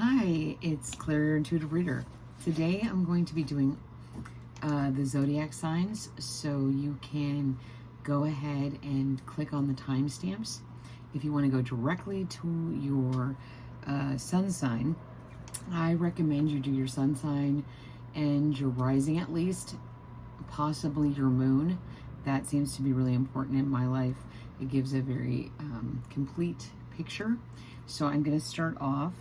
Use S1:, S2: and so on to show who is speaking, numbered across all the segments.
S1: Hi, it's Claire, your intuitive reader. Today I'm going to be doing the zodiac signs, so you can go ahead and click on the timestamps. If you want to go directly to your sun sign, I recommend you do your sun sign and your rising at least, possibly your moon. That seems to be really important in my life. It gives a very complete picture. So I'm going to start off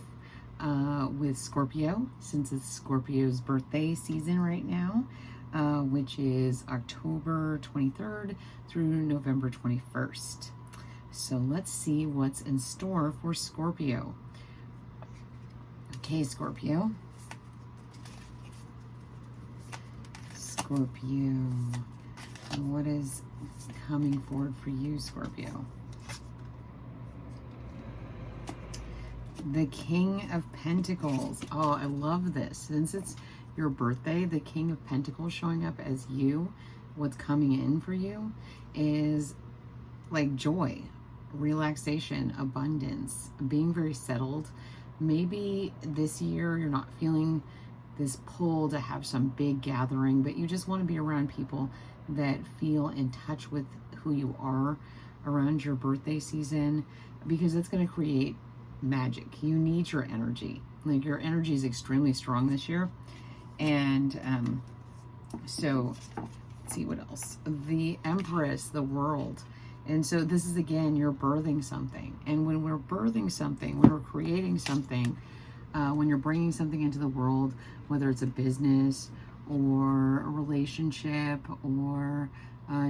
S1: with Scorpio, since it's Scorpio's birthday season right now, which is October 23rd through November 21st. So let's see what's in store for Scorpio. Okay, Scorpio. Scorpio. What is coming forward for you, Scorpio? The King of Pentacles. Oh, I love this. Since it's your birthday, the King of Pentacles showing up as you, what's coming in for you is like joy, relaxation, abundance, being very settled. Maybe this year you're not feeling this pull to have some big gathering, but you just want to be around people that feel in touch with who you are around your birthday season, because it's going to create magic. You need your energy. Like, your energy is extremely strong this year. And so let's see what else. The Empress, the world. And so this is, again, you're birthing something. And when we're birthing something, when we're creating something, when you're bringing something into the world, whether it's a business or a relationship or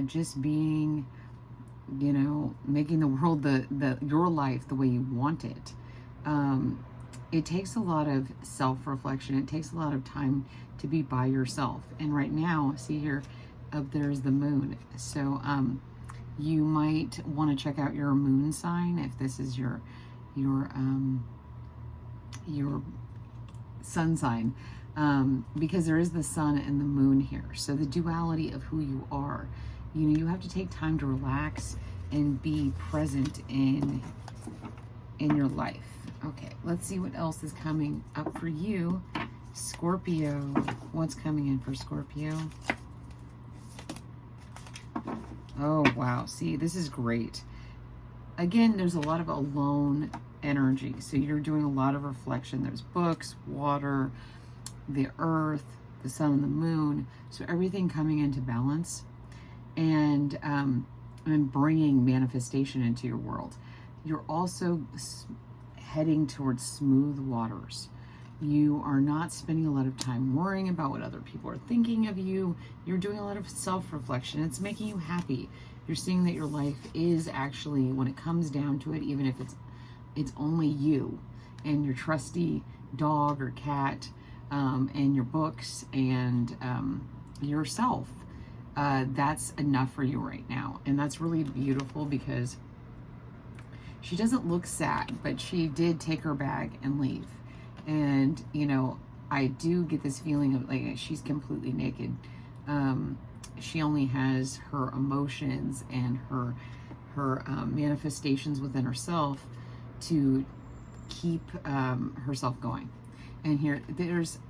S1: just being, you know, making the world your life the way you want it. It takes a lot of self-reflection. It takes a lot of time to be by yourself. And right now, see here, up there's the moon. So you might want to check out your moon sign if this is your sun sign, because there is the sun and the moon here. So the duality of who you are. You know, you have to take time to relax and be present in your life. Okay, let's see what else is coming up for you, Scorpio. What's coming in for Scorpio? Oh, wow. See, this is great. Again, there's a lot of alone energy. So you're doing a lot of reflection. There's books, water, the earth, the sun and the moon. So everything coming into balance and bringing manifestation into your world. You're also heading towards smooth waters. You are not spending a lot of time worrying about what other people are thinking of you. You're doing a lot of self-reflection. It's making you happy. You're seeing that your life is actually, when it comes down to it, even if it's only you and your trusty dog or cat, and your books and yourself, that's enough for you right now. And that's really beautiful, because she doesn't look sad, but she did take her bag and leave. And, you know, I do get this feeling of like she's completely naked. She only has her emotions and her manifestations within herself to keep herself going. And here,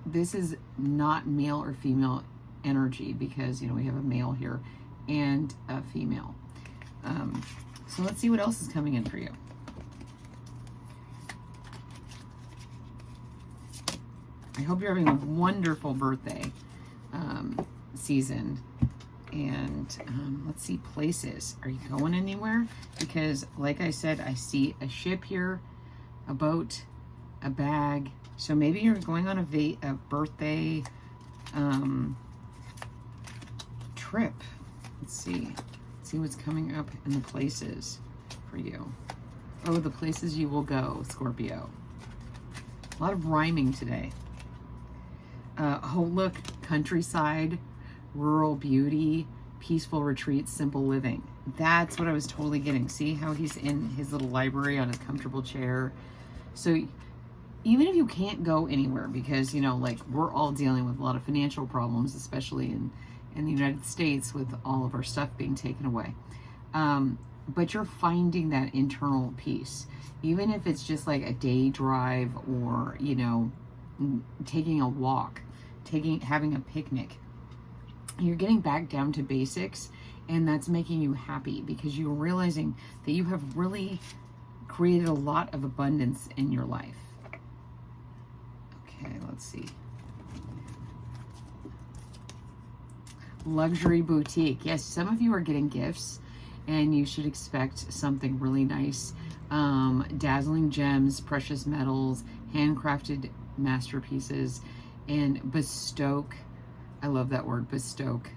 S1: this is not male or female energy, because, you know, we have a male here and a female. So let's see what else is coming in for you. I hope you're having a wonderful birthday season. And let's see, places. Are you going anywhere? Because, like I said, I see a ship here, a boat, a bag. So maybe you're going on a birthday trip. Let's see. See what's coming up in the places for you. Oh, the places you will go, Scorpio. A lot of rhyming today. Oh, look, countryside, rural beauty, peaceful retreats, simple living. That's what I was totally getting. See how he's in his little library on his comfortable chair. So even if you can't go anywhere, because, you know, like, we're all dealing with a lot of financial problems, especially in the United States, with all of our stuff being taken away. but you're finding that internal peace. Even if it's just like a day drive, or, you know, taking a walk, having a picnic, you're getting back down to basics, and that's making you happy because you're realizing that you have really created a lot of abundance in your life. Okay, let's see. Luxury boutique. Yes, some of you are getting gifts, and you should expect something really nice. Dazzling gems, precious metals, handcrafted masterpieces, and bespoke. I love that word, bespoke.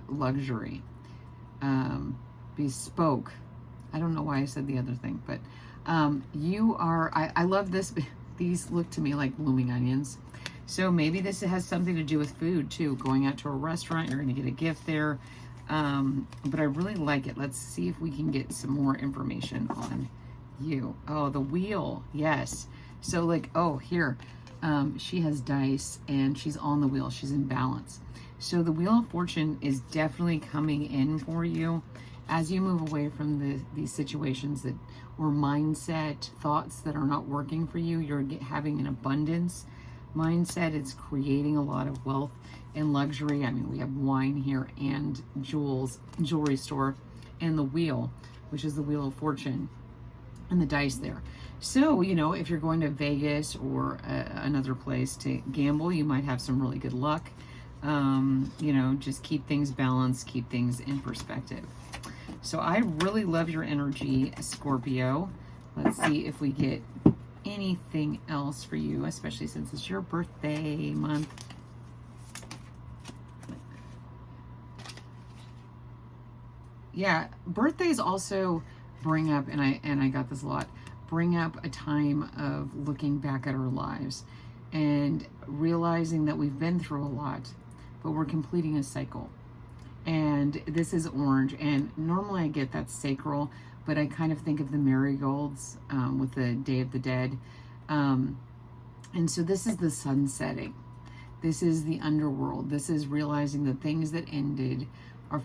S1: Luxury. Bespoke. I don't know why I said the other thing, but you are, I love this. These look to me like blooming onions. So maybe this has something to do with food too. Going out to a restaurant, you're going to get a gift there. But I really like it. Let's see if we can get some more information on you. Oh, the wheel. Yes. So like, oh, here, she has dice and she's on the wheel. She's in balance. So the Wheel of Fortune is definitely coming in for you as you move away from these situations that, or mindset, thoughts that are not working for you. You're having an abundance mindset. It's creating a lot of wealth and luxury. I mean, we have wine here and jewelry store, and the wheel, which is the Wheel of Fortune, and the dice there. So, you know, if you're going to Vegas or another place to gamble, you might have some really good luck. You know, just keep things balanced, keep things in perspective. So I really love your energy, Scorpio. Let's see if we get anything else for you, especially since it's your birthday month. Yeah, birthdays also bring up, and I got this a lot, bring up a time of looking back at our lives and realizing that we've been through a lot, but we're completing a cycle. And this is orange, and normally I get that sacral, but I kind of think of the marigolds with the Day of the Dead. And so this is the sun setting. This is the underworld. This is realizing the things that ended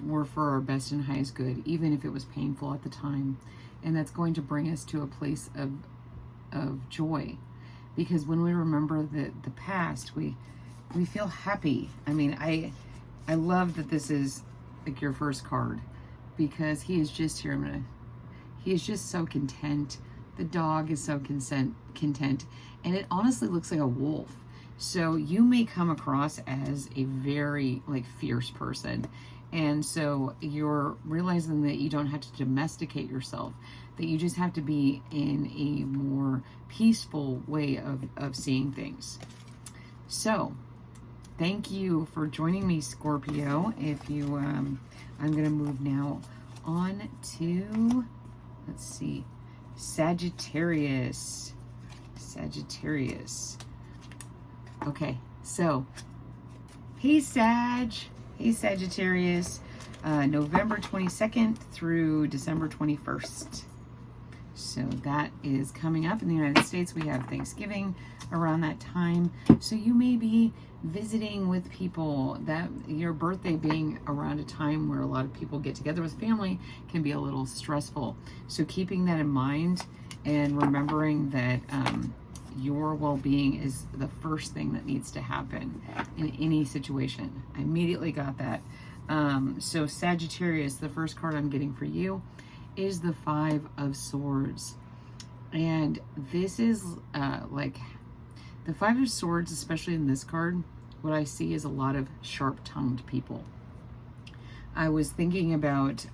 S1: were for our best and highest good, even if it was painful at the time. And that's going to bring us to a place of joy. Because when we remember the past, we feel happy. I mean, I love that this is like your first card, because he is just here. He is just so content. The dog is so content, and it honestly looks like a wolf. So you may come across as a very like fierce person, and so you're realizing that you don't have to domesticate yourself, that you just have to be in a more peaceful way of seeing things. So thank you for joining me, Scorpio. If you, I'm going to move now on to, let's see, Sagittarius. Sagittarius. Okay, so, hey Sag. Hey Sagittarius. November 22nd through December 21st. So that is coming up. In the United States, we have Thanksgiving around that time. So you may be visiting with people. That your birthday being around a time where a lot of people get together with family can be a little stressful. So keeping that in mind and remembering that your well-being is the first thing that needs to happen in any situation. I immediately got that. So Sagittarius, the first card I'm getting for you is the Five of Swords. And this is like the Five of Swords, especially in this card, what I see is a lot of sharp-tongued people. I was thinking about,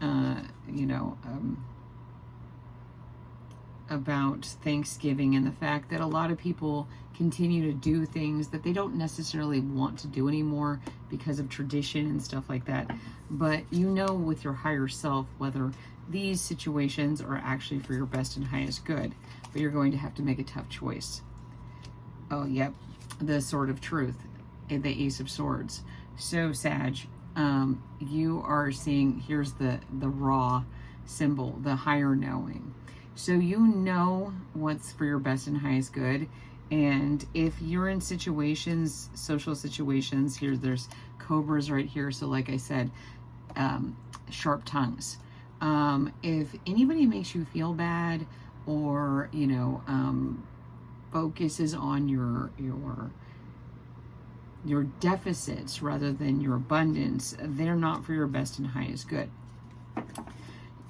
S1: about Thanksgiving and the fact that a lot of people continue to do things that they don't necessarily want to do anymore because of tradition and stuff like that. But you know with your higher self whether these situations are actually for your best and highest good, but you're going to have to make a tough choice. Oh, yep, the Sword of Truth, the Ace of Swords. So, Sag, you are seeing, here's the raw symbol, the higher knowing. So you know what's for your best and highest good. And if you're in situations, social situations, here there's cobras right here. So like I said, sharp tongues. If anybody makes you feel bad, or, you know, focuses on your deficits rather than your abundance, they're not for your best and highest good.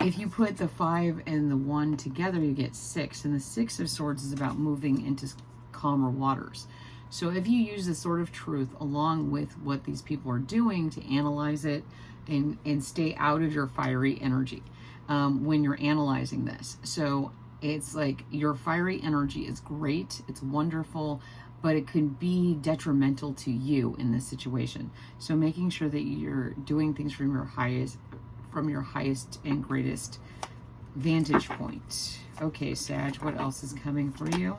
S1: If you put the 5 and the 1 together, you get 6. And the 6 of Swords is about moving into calmer waters. So if you use the Sword of Truth along with what these people are doing to analyze it and stay out of your fiery energy when you're analyzing this. So it's like your fiery energy is great. It's wonderful, but it could be detrimental to you in this situation. So making sure that you're doing things from your highest and greatest vantage point. Okay, Sag, what else is coming for you?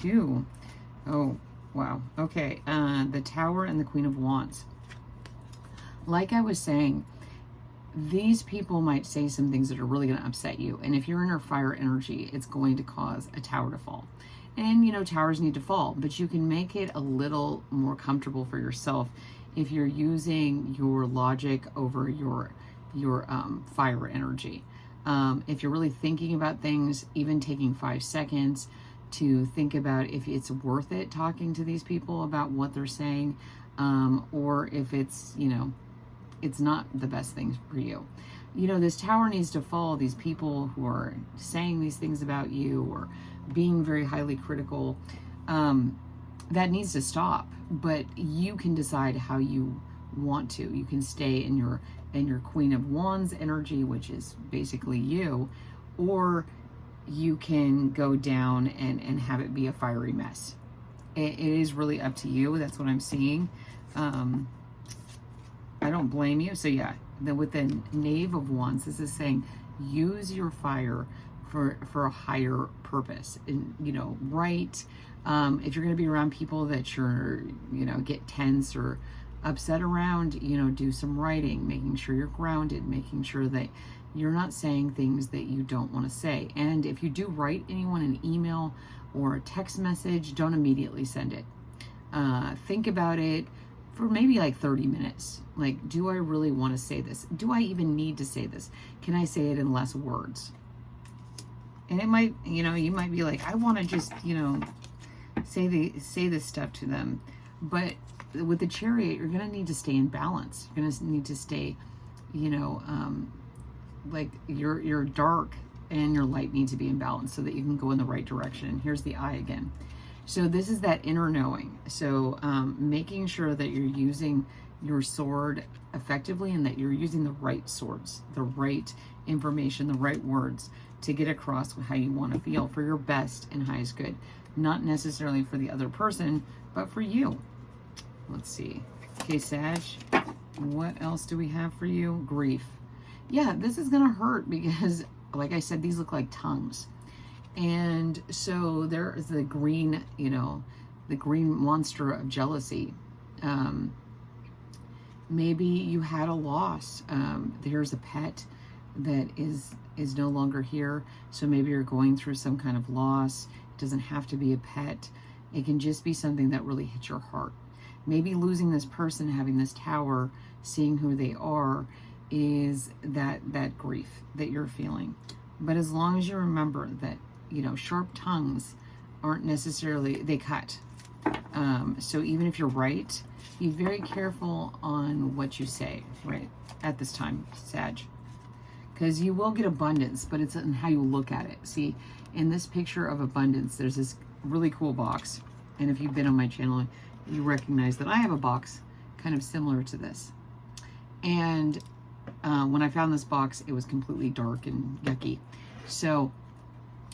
S1: 2. Oh, wow. Okay, the Tower and the Queen of Wands. Like I was saying, these people might say some things that are really going to upset you. And if you're in your fire energy, it's going to cause a tower to fall. And, you know, towers need to fall, but you can make it a little more comfortable for yourself if you're using your logic over your fire energy. If you're really thinking about things, even taking 5 seconds to think about if it's worth it talking to these people about what they're saying, or if it's, you know, it's not the best thing for you. You know, this tower needs to fall. These people who are saying these things about you or being very highly critical, that needs to stop. But you can decide how you want to. You can stay in your Queen of Wands energy, which is basically you, or you can go down and have it be a fiery mess. It is really up to you. That's what I'm seeing. I don't blame you. So yeah, with the Knave of Wands, this is saying use your fire for a higher purpose. And, you know, write. If you're going to be around people that you're, you know, get tense or upset around, you know, do some writing, making sure you're grounded, making sure that you're not saying things that you don't want to say. And if you do write anyone an email or a text message, don't immediately send it. Think about it for maybe like 30 minutes. Like, do I really want to say this? Do I even need to say this? Can I say it in less words? And it might, you know, you might be like, I want to just, you know, say this stuff to them. But with the Chariot, you're going to need to stay in balance. You're going to need to stay, you know, like your dark and your light need to be in balance so that you can go in the right direction. Here's the Eye again. So this is that inner knowing. So making sure that you're using your sword effectively and that you're using the right swords, the right information, the right words to get across how you want to feel for your best and highest good. Not necessarily for the other person, but for you. Let's see. Okay, Sag, what else do we have for you? Grief. Yeah, this is going to hurt because, like I said, these look like tongues. And so there is the green, you know, the green monster of jealousy. Maybe you had a loss. There's a pet that is no longer here. So maybe you're going through some kind of loss. It doesn't have to be a pet. It can just be something that really hits your heart. Maybe losing this person, having this tower, seeing who they are, is that grief that you're feeling. But as long as you remember that, you know, sharp tongues aren't necessarily, they cut. So even if you're right, be very careful on what you say, right, at this time, Sag. Because you will get abundance, but it's in how you look at it. See, in this picture of abundance, there's this really cool box. And if you've been on my channel, you recognize that I have a box kind of similar to this. And when I found this box, it was completely dark and yucky. So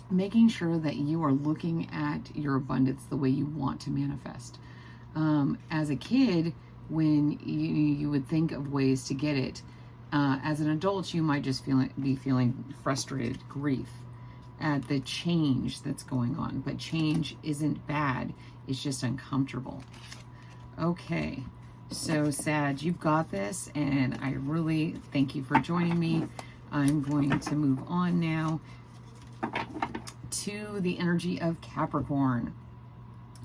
S1: making sure that you are looking at your abundance the way you want to manifest. As a kid, when you would think of ways to get it, as an adult, you might just be feeling frustrated, grief at the change that's going on. But change isn't bad. It's just uncomfortable. Okay. So, Sag, you've got this, and I really thank you for joining me. I'm going to move on now to the energy of Capricorn.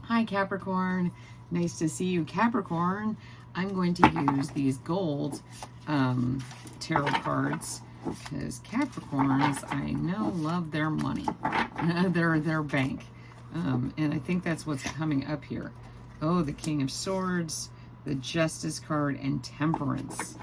S1: Hi, Capricorn. Nice to see you, Capricorn. I'm going to use these gold tarot cards, because Capricorns, I know, love their money, their bank. And I think that's what's coming up here. Oh, the King of Swords, the Justice card, and Temperance.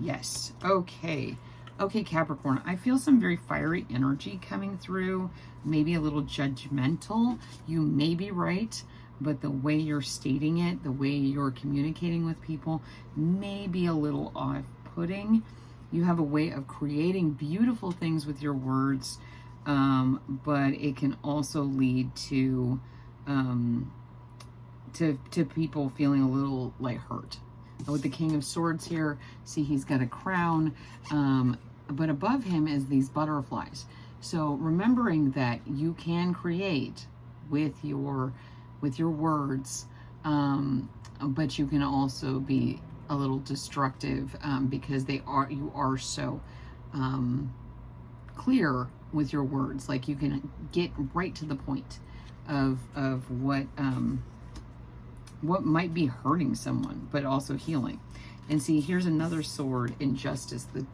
S1: Yes. Okay. Okay, Capricorn, I feel some very fiery energy coming through, maybe a little judgmental. You may be right, but the way you're stating it, the way you're communicating with people may be a little off-putting. You have a way of creating beautiful things with your words, but it can also lead to people feeling a little like hurt. With the King of Swords here, see, he's got a crown, but above him is these butterflies. So remembering that you can create with your words, but you can also be a little destructive, because you are so clear with your words. Like, you can get right to the point of what might be hurting someone, but also healing. And see, here's another sword in Justice. The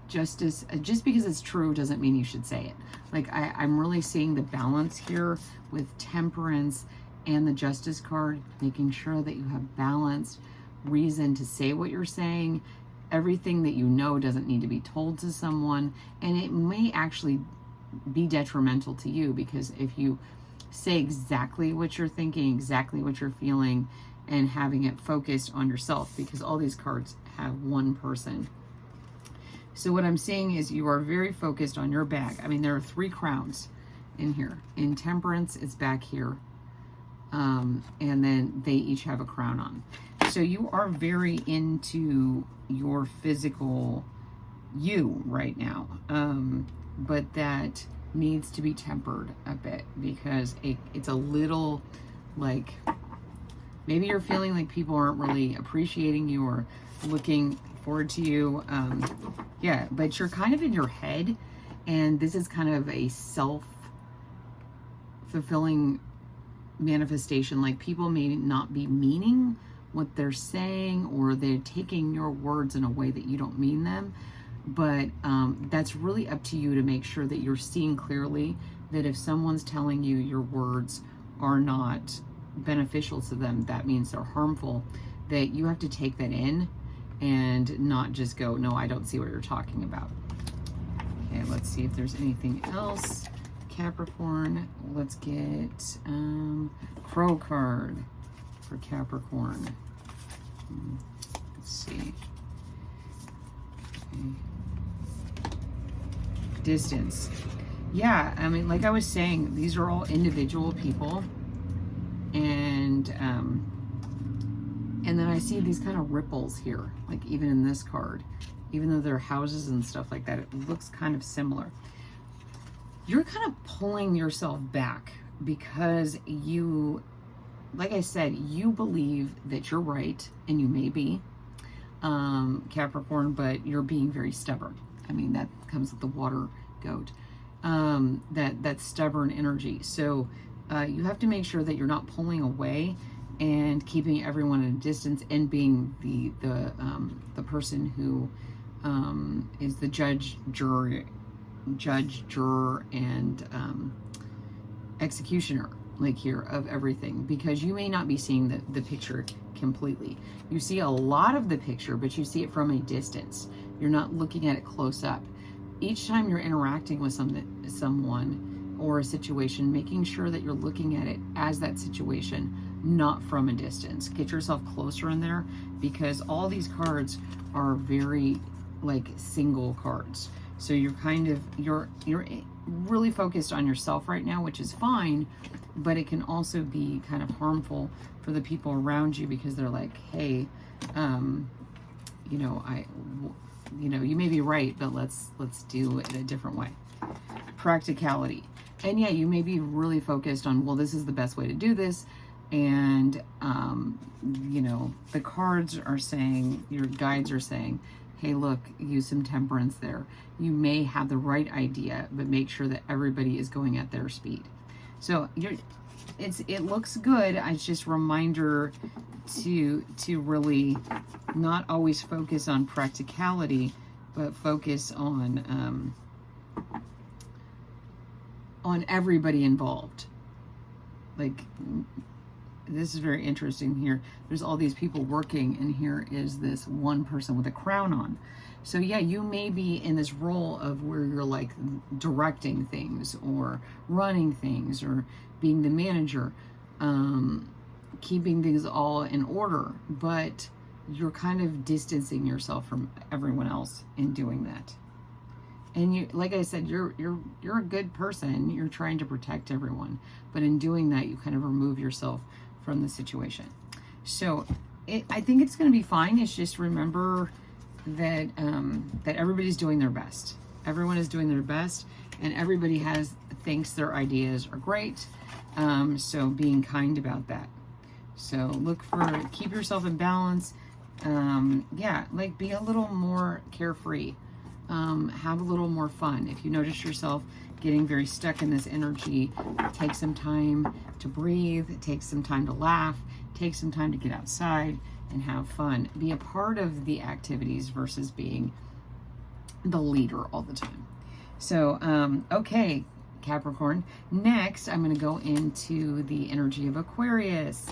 S1: Justice, just because it's true doesn't mean you should say it. Like, I'm really seeing the balance here with Temperance and the Justice card, making sure that you have balanced reason to say what you're saying. Everything that you know doesn't need to be told to someone, and it may actually be detrimental to you, because if you say exactly what you're thinking, exactly what you're feeling, and having it focused on yourself, because all these cards have one person. So what I'm saying is you are very focused on your bag. I mean, there are 3 crowns in here. In Temperance, it's back here. And then they each have a crown on. So you are very into your physical you right now. But that needs to be tempered a bit, because it's a little like, maybe you're feeling like people aren't really appreciating you or looking forward to you. Yeah, but you're kind of in your head, and this is kind of a self-fulfilling manifestation. Like, people may not be meaning what they're saying, or they're taking your words in a way that you don't mean them. But that's really up to you to make sure that you're seeing clearly that if someone's telling you your words are not beneficial to them, that means they're harmful, that you have to take that in and not just go, no, I don't see what you're talking about. Okay, let's see if there's anything else. Capricorn, let's get Crow card for Capricorn. Let's see. Okay. Distance. Yeah, I mean, like I was saying, these are all individual people, and then I see these kind of ripples here, like even in this card, even though they're houses and stuff like that, it looks kind of similar. You're kind of pulling yourself back because you, like I said, you believe that you're right, and you may be, Capricorn, but you're being very stubborn. I mean, that comes with the water goat, that stubborn energy. So you have to make sure that you're not pulling away and keeping everyone at a distance, and being the person who is the judge, juror, and executioner, like here, of everything, because you may not be seeing the picture completely. You see a lot of the picture, but you see it from a distance. You're not looking at it close up. Each time you're interacting with someone or a situation, making sure that you're looking at it as that situation, not from a distance. Get yourself closer in there, because all these cards are very like single cards. So you're kind of, you're really focused on yourself right now, which is fine, but it can also be kind of harmful for the people around you, because they're like, hey, you may be right, but let's do it a different way. Practicality. And yeah, you may be really focused on, well, this is the best way to do this. And, the cards are saying, your guides are saying, hey, look, use some temperance there. You may have the right idea, but make sure that everybody is going at their speed. So it looks good. It's just a reminder to really not always focus on practicality, but focus on everybody involved. Like, this is very interesting here. There's all these people working, and here is this one person with a crown on. So yeah, you may be in this role of where you're like directing things or running things or being the manager, keeping things all in order, but you're kind of distancing yourself from everyone else in doing that. And you, like I said, you're a good person. You're trying to protect everyone, but in doing that, you kind of remove yourself from the situation. So I think it's going to be fine. It's just remember that that everybody's doing their best. Everyone is doing their best, and everybody thinks their ideas are great. So being kind about that. So keep yourself in balance. Yeah, like be a little more carefree. Have a little more fun. If you notice yourself getting very stuck in this energy, take some time to breathe, take some time to laugh, take some time to get outside and have fun. Be a part of the activities versus being the leader all the time. So, okay, Capricorn. Next, I'm going to go into the energy of Aquarius.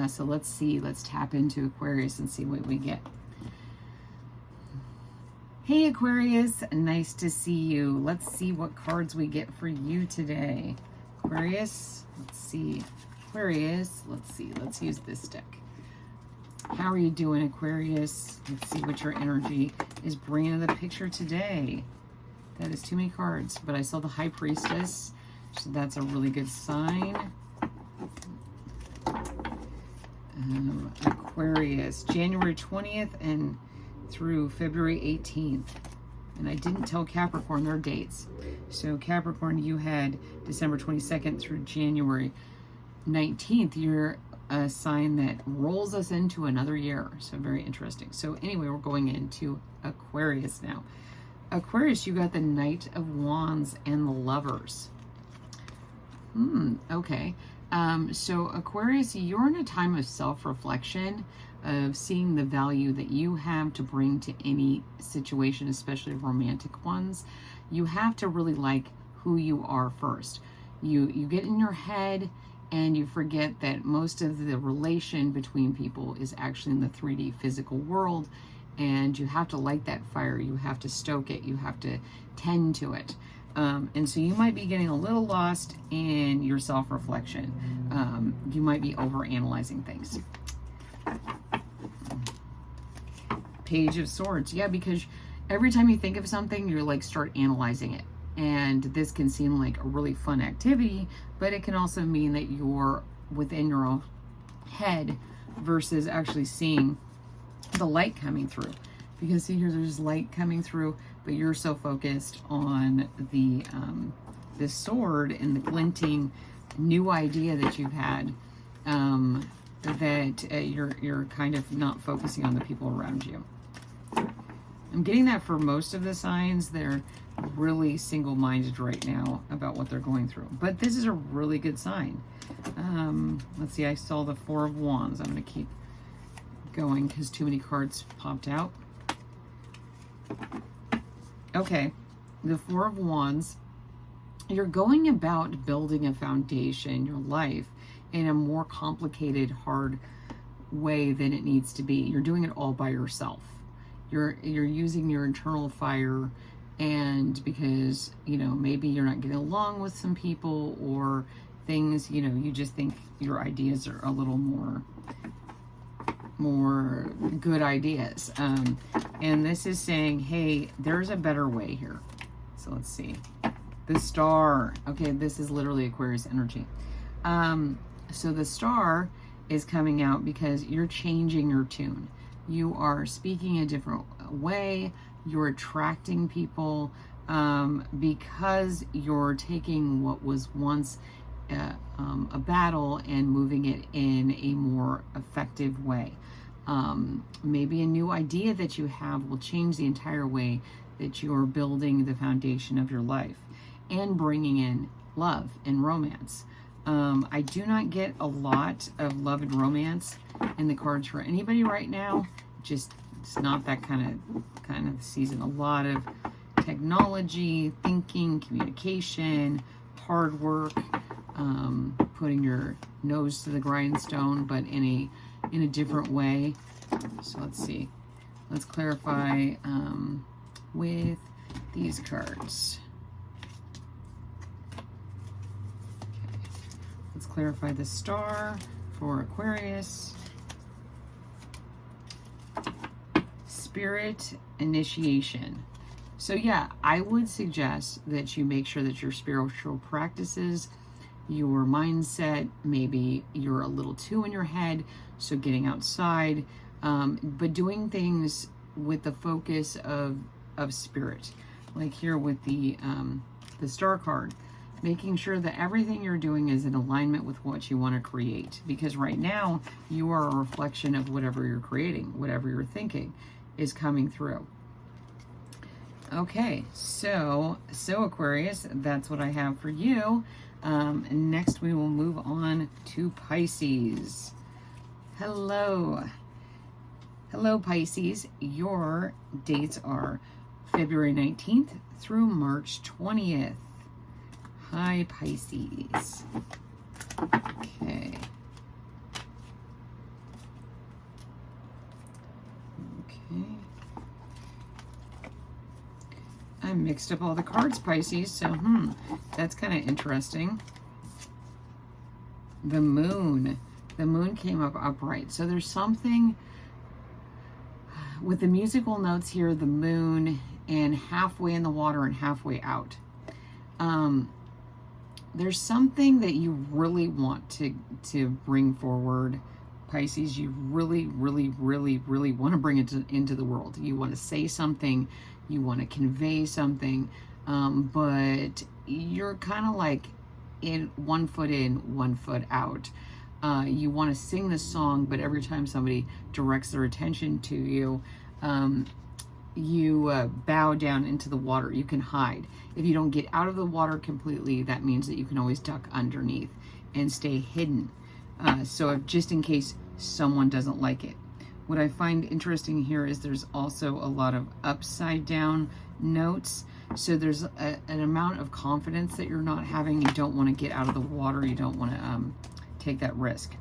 S1: So let's tap into Aquarius and see what we get. Hey Aquarius, nice to see you. Let's see what cards we get for you today. Aquarius, let's see. Aquarius, let's use this deck. How are you doing, Aquarius? Let's see what your energy is bringing to the picture today. That is too many cards, but I saw the High Priestess, so that's a really good sign. Aquarius, January 20th and through February 18th. And I didn't tell Capricorn their dates. So Capricorn, you had December 22nd through January 19th. You're a sign that rolls us into another year. So very interesting. So anyway, we're going into Aquarius now. Aquarius, you got the Knight of Wands and the Lovers. Okay. So Aquarius, you're in a time of self-reflection, of seeing the value that you have to bring to any situation, especially romantic ones. You have to really like who you are first. You get in your head and you forget that most of the relation between people is actually in the 3D physical world, and you have to light that fire. You have to stoke it. You have to tend to it. And so you might be getting a little lost in your self-reflection. You might be overanalyzing things. Page of Swords. Yeah, because every time you think of something, you're like start analyzing it. And this can seem like a really fun activity, but it can also mean that you're within your own head versus actually seeing the light coming through. Because see here, there's light coming through, but you're so focused on the sword and the glinting new idea that you've had, that you're kind of not focusing on the people around you. I'm getting that for most of the signs. They're really single-minded right now about what they're going through. But this is a really good sign. Let's see, I saw the Four of Wands. I'm going to keep going because too many cards popped out. Okay, the Four of Wands. You're going about building a foundation in your life in a more complicated, hard way than it needs to be. You're doing it all by yourself. You're using your internal fire, and because, you know, maybe you're not getting along with some people or things, you know, you just think your ideas are a little more good ideas. And this is saying, hey, there's a better way here. So let's see. The Star. Okay, this is literally Aquarius energy. So the Star is coming out because you're changing your tune. You are speaking a different way. You're attracting people because you're taking what was once a battle and moving it in a more effective way. Maybe a new idea that you have will change the entire way that you're building the foundation of your life and bringing in love and romance. I do not get a lot of love and romance in the cards for anybody right now. Just, it's not that kind of season. A lot of technology, thinking, communication, hard work, putting your nose to the grindstone, but in a different way. So let's see. Let's clarify with these cards. Okay. Let's clarify the star for Aquarius. Spirit initiation. So yeah, I would suggest that you make sure that your spiritual practices, your mindset, maybe you're a little too in your head, so getting outside, but doing things with the focus of spirit. Like here with the star card, making sure that everything you're doing is in alignment with what you want to create. Because right now, you are a reflection of whatever you're creating, whatever you're thinking is coming through. Okay, so Aquarius, that's what I have for you. Next, we will move on to Pisces. Hello. Hello, Pisces. Your dates are February 19th through March 20th. Hi, Pisces. Okay. I mixed up all the cards, Pisces, so that's kind of interesting. The moon came up upright. So there's something with the musical notes here, the moon, and halfway in the water and halfway out. There's something that you really want to bring forward, Pisces. You really, really, really, really want to bring it into the world. You want to say something. You want to convey something, but you're kind of like in 1 foot in, 1 foot out. You want to sing the song, but every time somebody directs their attention to you, you bow down into the water. You can hide. If you don't get out of the water completely, that means that you can always duck underneath and stay hidden. So just in case someone doesn't like it. What I find interesting here is there's also a lot of upside down notes. So there's an amount of confidence that you're not having. You don't want to get out of the water. You don't want to take that risk.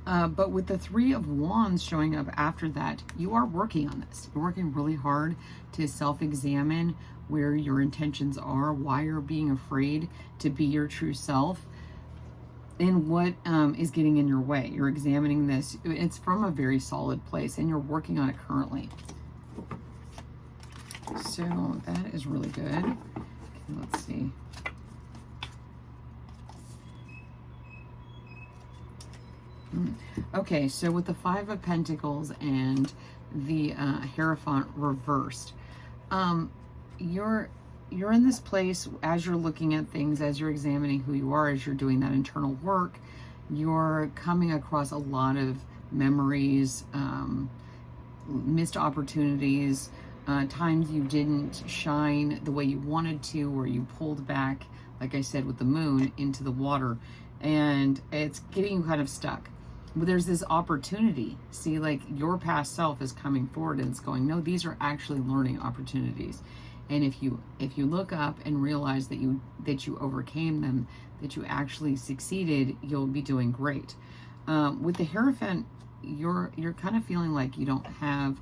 S1: But with the Three of Wands showing up after that, you are working on this. You're working really hard to self-examine where your intentions are, why you're being afraid to be your true self, and what is getting in your way. You're examining this. It's from a very solid place, and you're working on it currently. So that is really good. Okay, let's see. Okay, so with the Five of Pentacles and the Hierophant reversed, you're in this place as you're looking at things, as you're examining who you are, as you're doing that internal work. You're coming across a lot of memories, missed opportunities, times you didn't shine the way you wanted to, or you pulled back, like I said, with the moon into the water, and it's getting you kind of stuck. But there's this opportunity. See, like your past self is coming forward and it's going, no, these are actually learning opportunities. And if you look up and realize that you overcame them, that you actually succeeded, you'll be doing great. With the Hierophant, you're kind of feeling like you don't have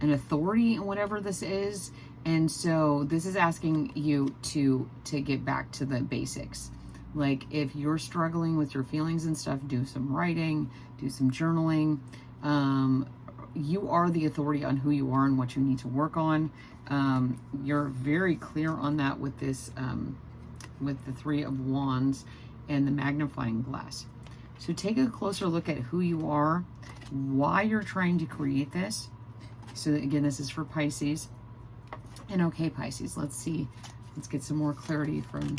S1: an authority in whatever this is, and so this is asking you to get back to the basics. Like if you're struggling with your feelings and stuff, do some writing, do some journaling. You are the authority on who you are and what you need to work on. You're very clear on that with this, with the Three of Wands and the magnifying glass. So take a closer look at who you are, why you're trying to create this. So again, this is for Pisces. And okay, Pisces, let's see. Let's get some more clarity from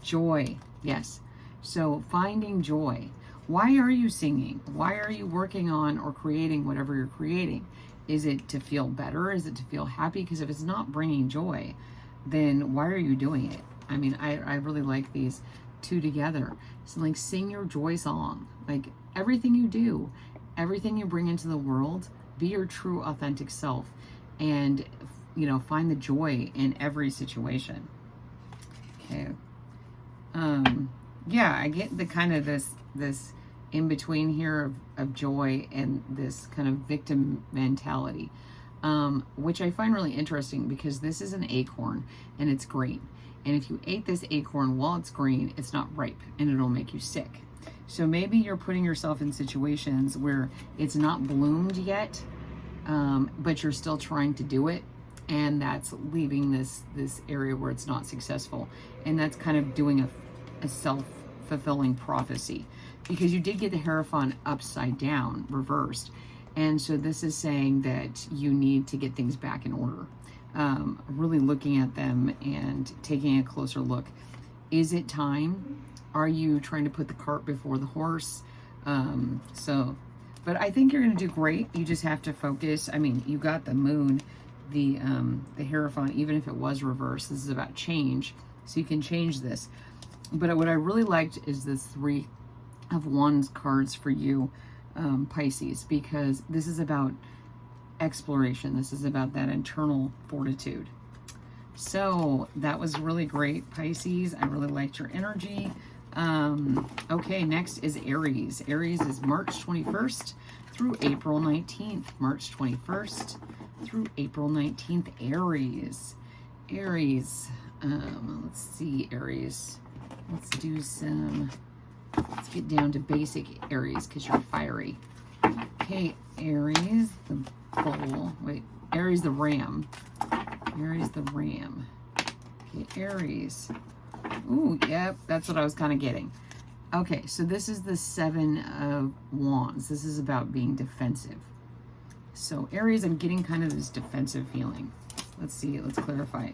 S1: joy. Yes. So finding joy. Why are you singing? Why are you working on or creating whatever you're creating? Is it to feel better? Is it to feel happy? Because if it's not bringing joy, then why are you doing it? I mean, I really like these two together. So like sing your joy song. Like everything you do, everything you bring into the world, be your true authentic self, and you know, find the joy in every situation. Okay. Yeah, I get the kind of this in between here of joy and this kind of victim mentality, which I find really interesting, because this is an acorn and it's green. And if you ate this acorn while it's green, it's not ripe and it'll make you sick. So maybe you're putting yourself in situations where it's not bloomed yet, but you're still trying to do it. And that's leaving this area where it's not successful. And that's kind of doing a self-fulfilling prophecy, because you did get the Hierophant upside down, reversed. And so this is saying that you need to get things back in order. Really looking at them and taking a closer look. Is it time? Are you trying to put the cart before the horse? But I think you're going to do great. You just have to focus. I mean, you got the moon, the Hierophant, even if it was reversed. This is about change, so you can change this. But what I really liked is this 3 of Wands cards for you, Pisces, because this is about exploration. This is about that internal fortitude. So that was really great, Pisces. I really liked your energy. Okay, next is Aries. Aries is March 21st through April 19th. March 21st through April 19th. Aries. Let's see, Aries. Let's get down to basic Aries, because you're fiery. Okay, Aries, the bull. Wait, Aries, the ram. Okay, Aries. Ooh, yep, that's what I was kind of getting. Okay, so this is the 7 of Wands. This is about being defensive. So Aries, I'm getting kind of this defensive feeling. Let's see, let's clarify.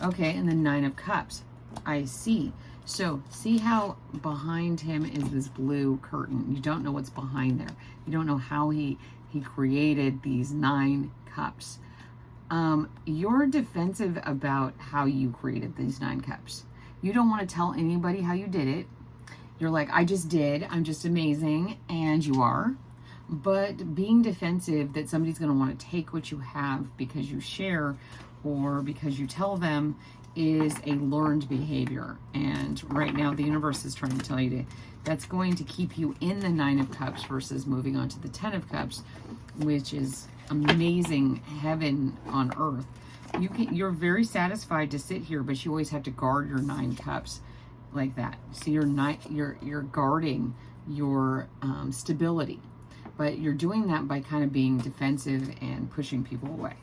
S1: Okay, and the 9 of Cups. I see. So see how behind him is this blue curtain. You don't know what's behind there. You don't know how he created these 9 cups. You're defensive about how you created these 9 cups. You don't want to tell anybody how you did it. You're like, I just did. I'm just amazing. And you are. But being defensive that somebody's going to want to take what you have because you share or because you tell them is a learned behavior. And right now the universe is trying to tell you that's going to keep you in the 9 of Cups versus moving on to the 10 of Cups, which is amazing heaven on earth. You're very satisfied to sit here, but you always have to guard your 9 cups like that. So you're guarding your stability, but you're doing that by kind of being defensive and pushing people away.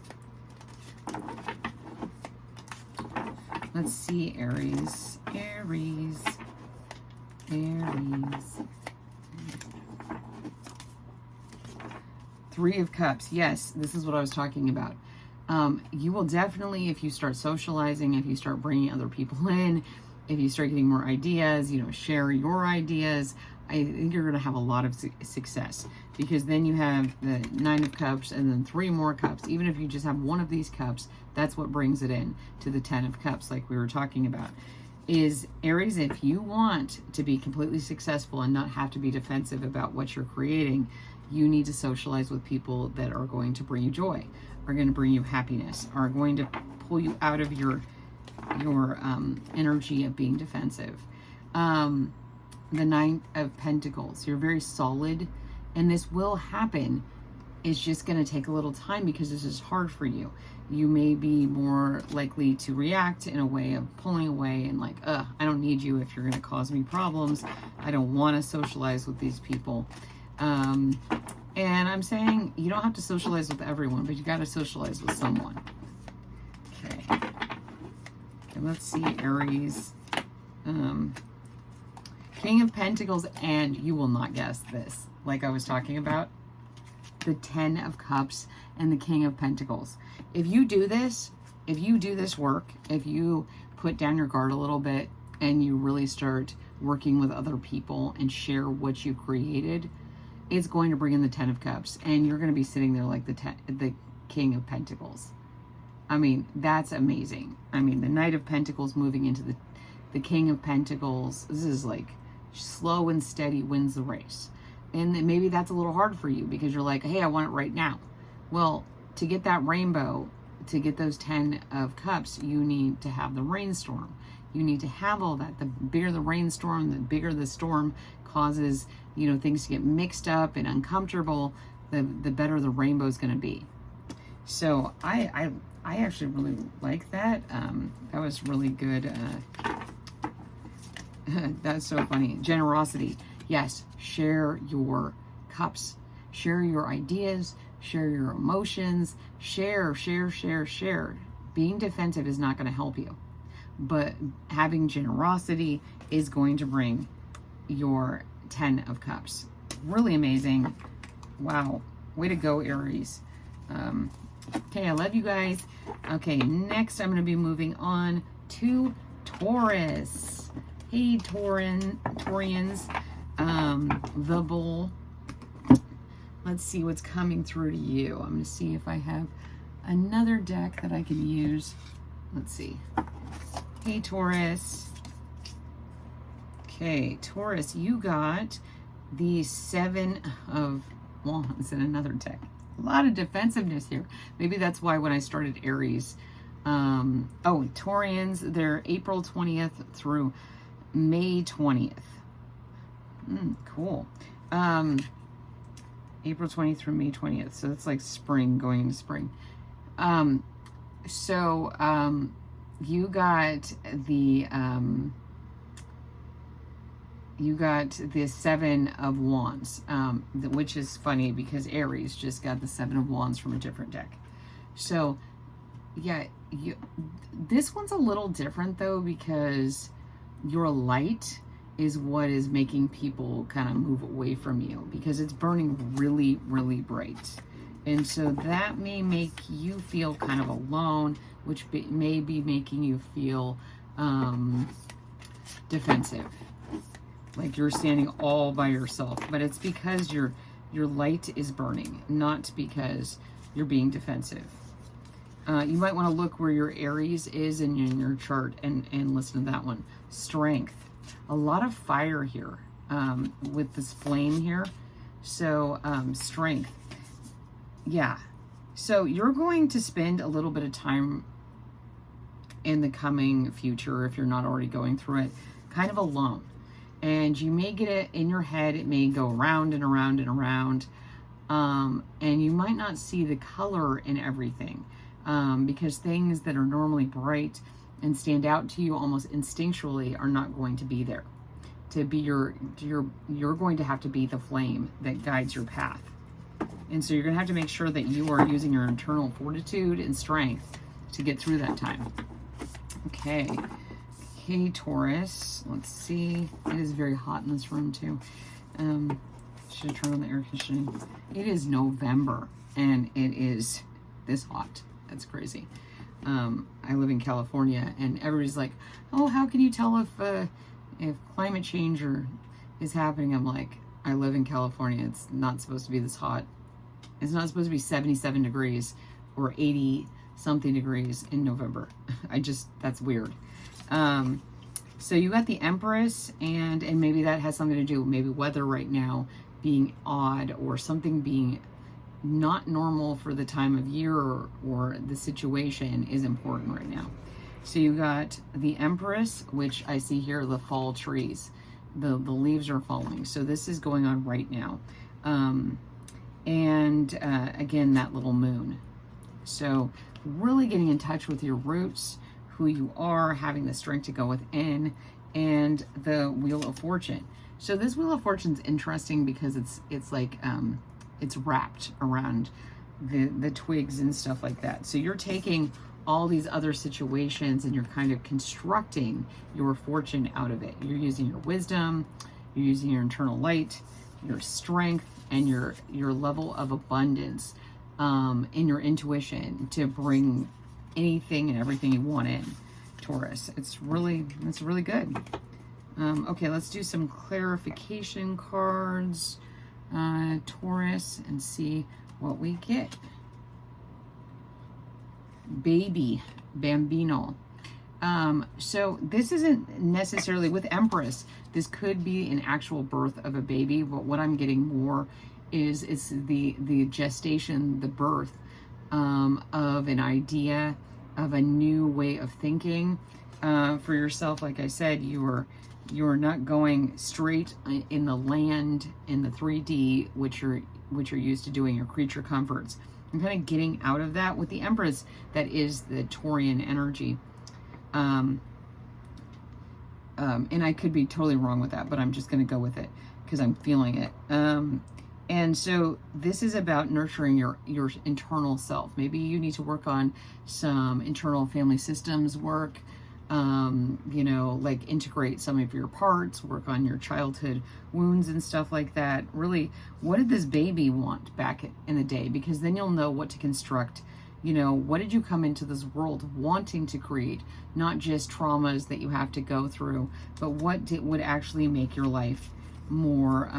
S1: Let's see, Aries. 3 of Cups. Yes, this is what I was talking about. You will definitely, if you start socializing, if you start bringing other people in, if you start getting more ideas, share your ideas, I think you're going to have a lot of success, because then you have the 9 of Cups and then 3 more cups. Even if you just have one of these cups, that's what brings it in to the 10 of Cups, like we were talking about. Is Aries, if you want to be completely successful and not have to be defensive about what you're creating, you need to socialize with people that are going to bring you joy, are going to bring you happiness, are going to pull you out of your energy of being defensive. The 9 of Pentacles. You're very solid, and this will happen. It's just going to take a little time because this is hard for you. You may be more likely to react in a way of pulling away and like, I don't need you if you're going to cause me problems. I don't want to socialize with these people. And I'm saying you don't have to socialize with everyone, but you got to socialize with someone. Okay. Let's see, Aries. King of Pentacles, and you will not guess this, like I was talking about. The 10 of Cups and the King of Pentacles. If you do this work, if you put down your guard a little bit and you really start working with other people and share what you created, it's going to bring in the 10 of Cups, and you're going to be sitting there like the King of Pentacles. I mean, that's amazing. I mean, the Knight of Pentacles moving into the King of Pentacles. This is like slow and steady wins the race. And maybe that's a little hard for you because you're like, hey, I want it right now. Well, to get that rainbow, to get those 10 of cups, you need to have the rainstorm. You need to have all that. The bigger the rainstorm, the bigger the storm causes, you know, things to get mixed up and uncomfortable, the better the rainbow is going to be. So I actually really like that. That was really good. That's so funny. Generosity. Yes, share your cups. Share your ideas. Share your emotions. Share. Being defensive is not going to help you. But having generosity is going to bring your 10 of cups. Really amazing. Wow. Way to go, Aries. Okay, I love you guys. Okay, next I'm going to be moving on to Taurus. Hey, Taurians. The bull. Let's see what's coming through to you. I'm going to see if I have another deck that I can use. Let's see. Hey, Taurus. Okay, Taurus, you got the 7 of Wands in another deck. A lot of defensiveness here. Maybe that's why when I started Aries. Taurians, they're April 20th through May 20th. Cool. April 20th through May 20th. So that's like spring, going into spring. You got the 7 of Wands, which is funny because Aries just got the 7 of Wands from a different deck. So, yeah, this one's a little different though because your light is what is making people kind of move away from you because it's burning really, really bright. And so that may make you feel kind of alone, which may be making you feel defensive. Like you're standing all by yourself. But it's because your light is burning, not because you're being defensive. You might want to look where your Aries is in your chart and listen to that one. Strength. A lot of fire here with this flame here. So strength. Yeah. So you're going to spend a little bit of time in the coming future, if you're not already going through it, kind of alone. And you may get it in your head. It may go around and around and around. And you might not see the color in everything because things that are normally bright and stand out to you almost instinctually are not going to be there. To be you're going to have to be the flame that guides your path. And so you're going to have to make sure that you are using your internal fortitude and strength to get through that time. Okay. Okay, Taurus. Let's see. It is very hot in this room too. Should have turned on the air conditioning. It is November and it is this hot. That's crazy. I live in California and everybody's like, oh, how can you tell if climate change is happening? I'm like, I live in California. It's not supposed to be this hot. It's not supposed to be 77 degrees or 80 something degrees in November. That's weird. So you got the Empress and maybe that has something to do with maybe weather right now being odd or something being not normal for the time of year or the situation is important right now. So you got the Empress, which I see here, the fall trees. The leaves are falling. So this is going on right now. Again, that little moon. So really getting in touch with your roots, who you are, having the strength to go within, and the Wheel of Fortune. So this Wheel of Fortune is interesting because it's like it's wrapped around the twigs and stuff like that. So you're taking all these other situations and you're kind of constructing your fortune out of it. You're using your wisdom, you're using your internal light, your strength, and your level of abundance in your intuition to bring anything and everything you want in, Taurus. It's really good. Okay, let's do some clarification cards, Taurus, and see what we get. Baby, Bambino. So this isn't necessarily with Empress. This could be an actual birth of a baby, but what I'm getting more is it's the gestation, the birth of an idea, of a new way of thinking for yourself. Like I said, you're not going straight in the land in the 3D, which you're used to doing, your creature comforts. I'm kind of getting out of that with the Empress. That is the Taurian energy. And I could be totally wrong with that, but I'm just going to go with it because I'm feeling it. And so this is about nurturing your internal self. Maybe you need to work on some internal family systems work, you know, like integrate some of your parts, work on your childhood wounds and stuff like that. Really, what did this baby want back in the day? Because then you'll know what to construct. You know, what did you come into this world wanting to create? Not just traumas that you have to go through, but what would actually make your life more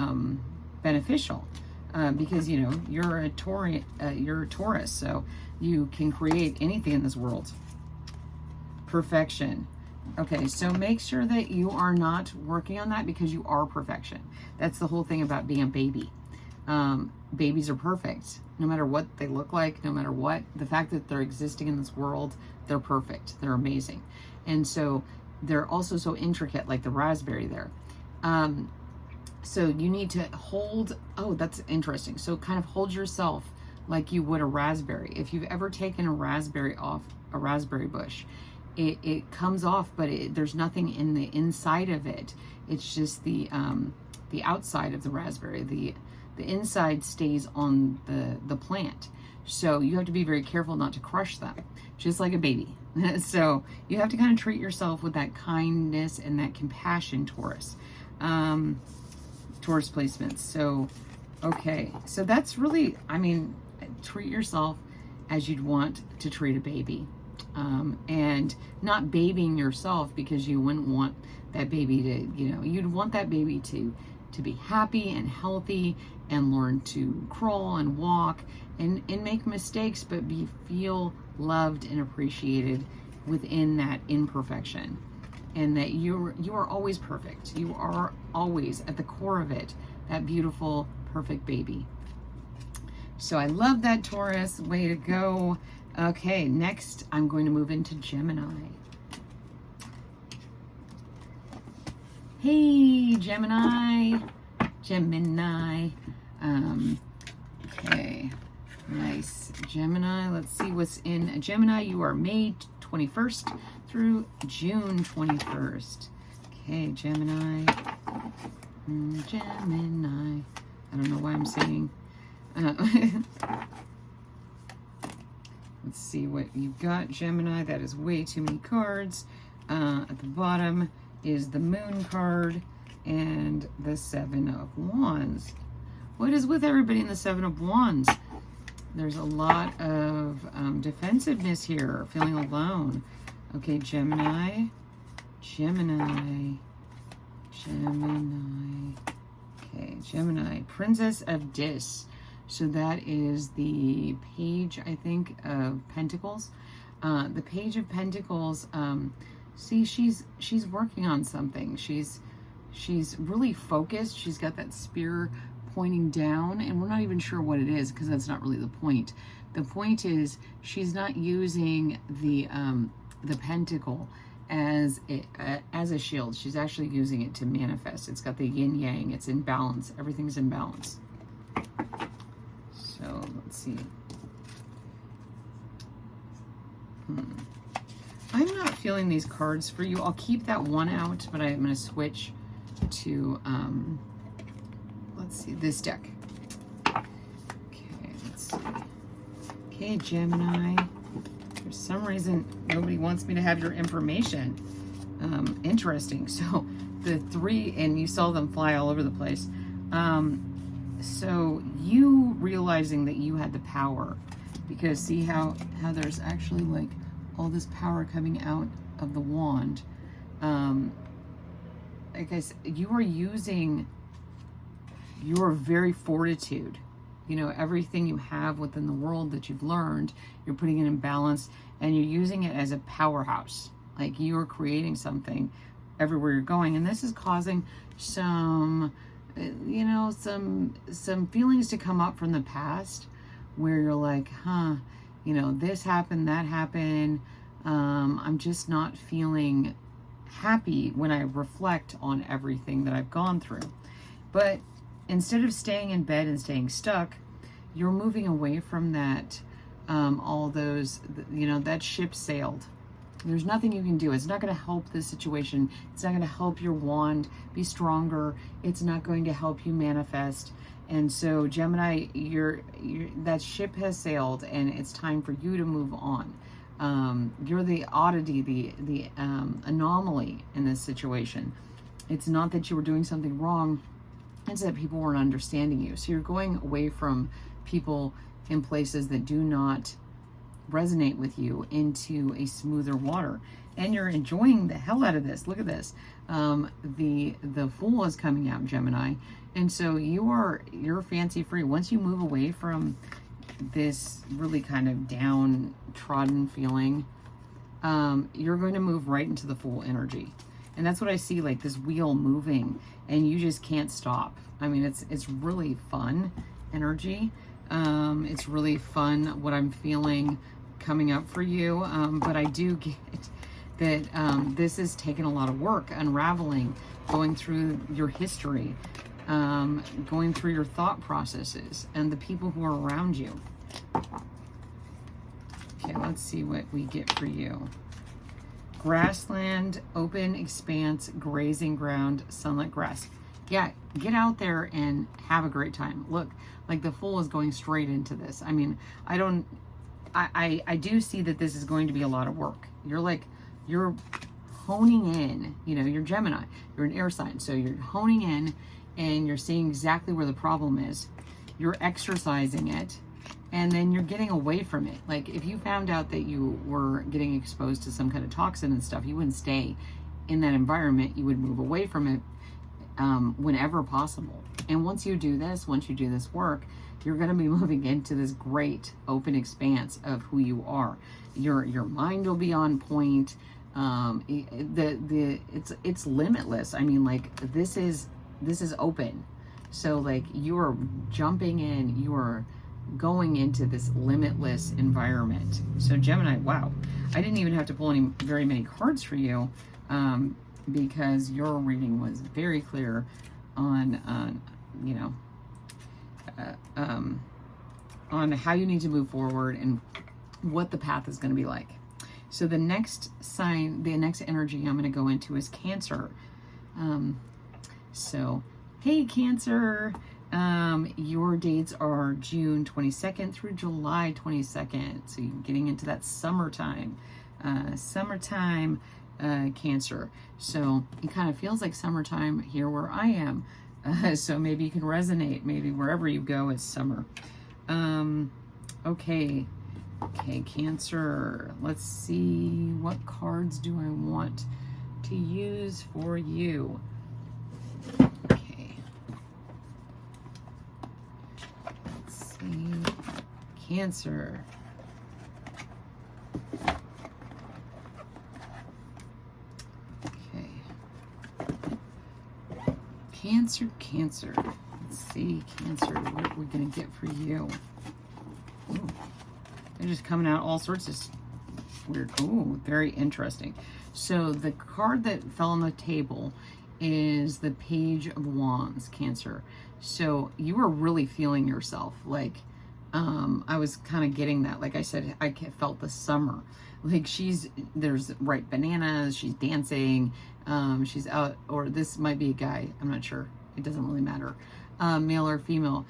S1: beneficial? Because, you know, you're a Taurus, so you can create anything in this world. Perfection. Okay, so make sure that you are not working on that because you are perfection. That's the whole thing about being a baby. Babies are perfect. No matter what they look like, no matter what, the fact that they're existing in this world, they're perfect. They're amazing. And so they're also so intricate, like the raspberry there. So you need to hold, oh, that's interesting. So kind of hold yourself like you would a raspberry. If you've ever taken a raspberry off a raspberry bush, it comes off, but there's nothing in the inside of it. It's just the outside of the raspberry. The inside stays on the plant. So you have to be very careful not to crush them, just like a baby. So you have to kind of treat yourself with that kindness and that compassion, Taurus. Taurus placements. So, okay. So that's really, I mean, treat yourself as you'd want to treat a baby. And not babying yourself because you wouldn't want that baby to, you know, you'd want that baby to be happy and healthy and learn to crawl and walk and make mistakes, but feel loved and appreciated within that imperfection. And that you are always perfect. You are always at the core of it, that beautiful, perfect baby. So I love that, Taurus. Way to go. Okay, next I'm going to move into Gemini. Hey, Gemini. Okay, nice. Gemini, let's see what's in Gemini. You are May 21st through June 21st. Okay, Gemini. Gemini. I don't know why I'm saying. Let's see what you've got, Gemini. That is way too many cards. At the bottom is the Moon card and the Seven of Wands. What is with everybody in the Seven of Wands? There's a lot of defensiveness here, feeling alone. Okay, Gemini. Okay, Gemini. Princess of Dis. So that is the Page, I think, of Pentacles. The Page of Pentacles, see, she's working on something. She's really focused. She's got that spear pointing down, and we're not even sure what it is because that's not really the point. The point is she's not using the pentacle as a shield. She's actually using it to manifest. It's got the yin yang. It's in balance. Everything's in balance. So let's see. I'm not feeling these cards for you. I'll keep that one out, but I'm going to switch to let's see, this deck. Okay, let's see. Okay, Gemini. For some reason, nobody wants me to have your information. Interesting. So the three, and you saw them fly all over the place. So you realizing that you had the power, because see how there's actually like all this power coming out of the wand. Like I said, you are using your very fortitude. You know, everything you have within the world that you've learned, you're putting it in balance, and you're using it as a powerhouse. Like you are creating something everywhere you're going. And this is causing some, you know, some feelings to come up from the past where you're like, you know, this happened, that happened. I'm just not feeling happy when I reflect on everything that I've gone through. But instead of staying in bed and staying stuck, you're moving away from that, all those, you know, that ship sailed. There's nothing you can do. It's not going to help the situation. It's not going to help your wand be stronger. It's not going to help you manifest. And so Gemini, that ship has sailed, and it's time for you to move on. You're the oddity, the anomaly in this situation. It's not that you were doing something wrong. It's that people weren't understanding you. So you're going away from people in places that do not resonate with you into a smoother water, and you're enjoying the hell out of this. Look at this. The Fool is coming out, Gemini, and so you're fancy free. Once you move away from this really kind of downtrodden feeling, you're going to move right into the Fool energy. And that's what I see, like this wheel moving, and you just can't stop. I mean, it's really fun energy. It's really fun what I'm feeling coming up for you. But I do get that this is taking a lot of work, unraveling, going through your history, going through your thought processes and the people who are around you. Okay, let's see what we get for you. Grassland, open expanse, grazing ground, sunlit grass. Yeah, get out there and have a great time. Look, like the Fool is going straight into this. I mean, I do see that this is going to be a lot of work. You're honing in, you know, you're Gemini, you're an air sign. So you're honing in and you're seeing exactly where the problem is. You're exercising it, and then you're getting away from it. Like if you found out that you were getting exposed to some kind of toxin and stuff, you wouldn't stay in that environment. You would move away from it whenever possible. And once you do this work, you're going to be moving into this great open expanse of who you are. Your mind will be on point. It's limitless. I mean, like this is open. So like you are jumping in, you are going into this limitless environment. So Gemini, wow, I didn't even have to pull very many cards for you, because your reading was very clear on you know, on how you need to move forward and what the path is going to be like. So the next sign, the next energy I'm going to go into is Cancer. So hey Cancer, your dates are June 22nd through July 22nd. So you're getting into that summertime, Cancer. So it kind of feels like summertime here where I am. So maybe you can resonate. Maybe wherever you go is summer. Okay, Cancer. Let's see, what cards do I want to use for you? Okay. Let's see. Cancer. Cancer. Let's see, Cancer, what we're going to get for you. Ooh, they're just coming out all sorts of weird. Ooh, very interesting. So the card that fell on the table is the Page of Wands, Cancer. So you are really feeling yourself. Like, I was kind of getting that. Like I said, I felt the summer. Like there's ripe bananas, she's dancing, she's out, or this might be a guy, I'm not sure. It doesn't really matter, male or female.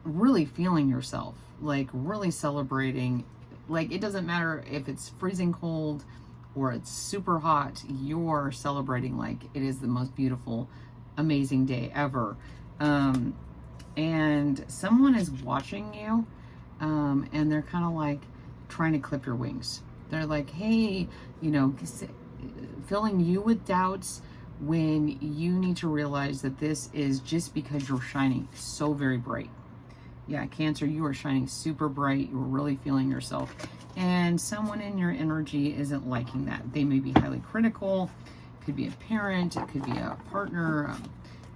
S1: Really feeling yourself, like really celebrating. Like it doesn't matter if it's freezing cold or it's super hot, you're celebrating like it is the most beautiful, amazing day ever. And someone is watching you, and they're kind of like trying to clip your wings. They're like, hey, you know, filling you with doubts when you need to realize that this is just because you're shining so very bright. Yeah, Cancer, you are shining super bright. You're really feeling yourself. And someone in your energy isn't liking that. They may be highly critical. It could be a parent. It could be a partner, a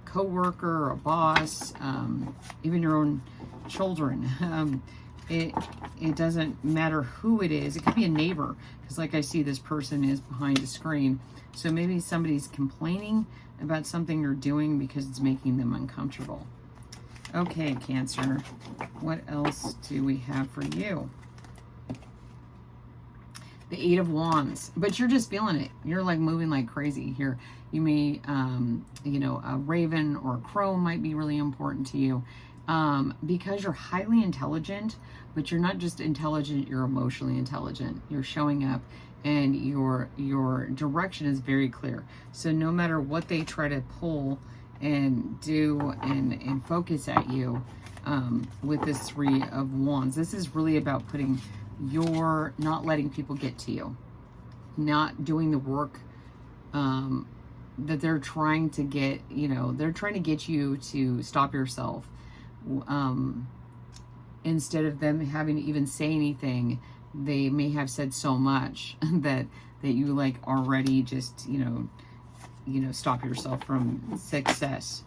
S1: co-worker, a boss, even your own children. It doesn't matter who it is. It could be a neighbor, because like I see, this person is behind a screen. So maybe somebody's complaining about something you're doing because it's making them uncomfortable. Okay, Cancer, what else do we have for you? The Eight of Wands, but you're just feeling it. You're like moving like crazy here. You may, you know, a raven or a crow might be really important to you, because you're highly intelligent, but you're not just intelligent, you're emotionally intelligent. You're showing up and your direction is very clear. So no matter what they try to pull and do and focus at you, with this Three of Wands, this is really about putting not letting people get to you, not doing the work that they're trying to get, you know, they're trying to get you to stop yourself. Instead of them having to even say anything, they may have said so much that you like already just, you know, stop yourself from success.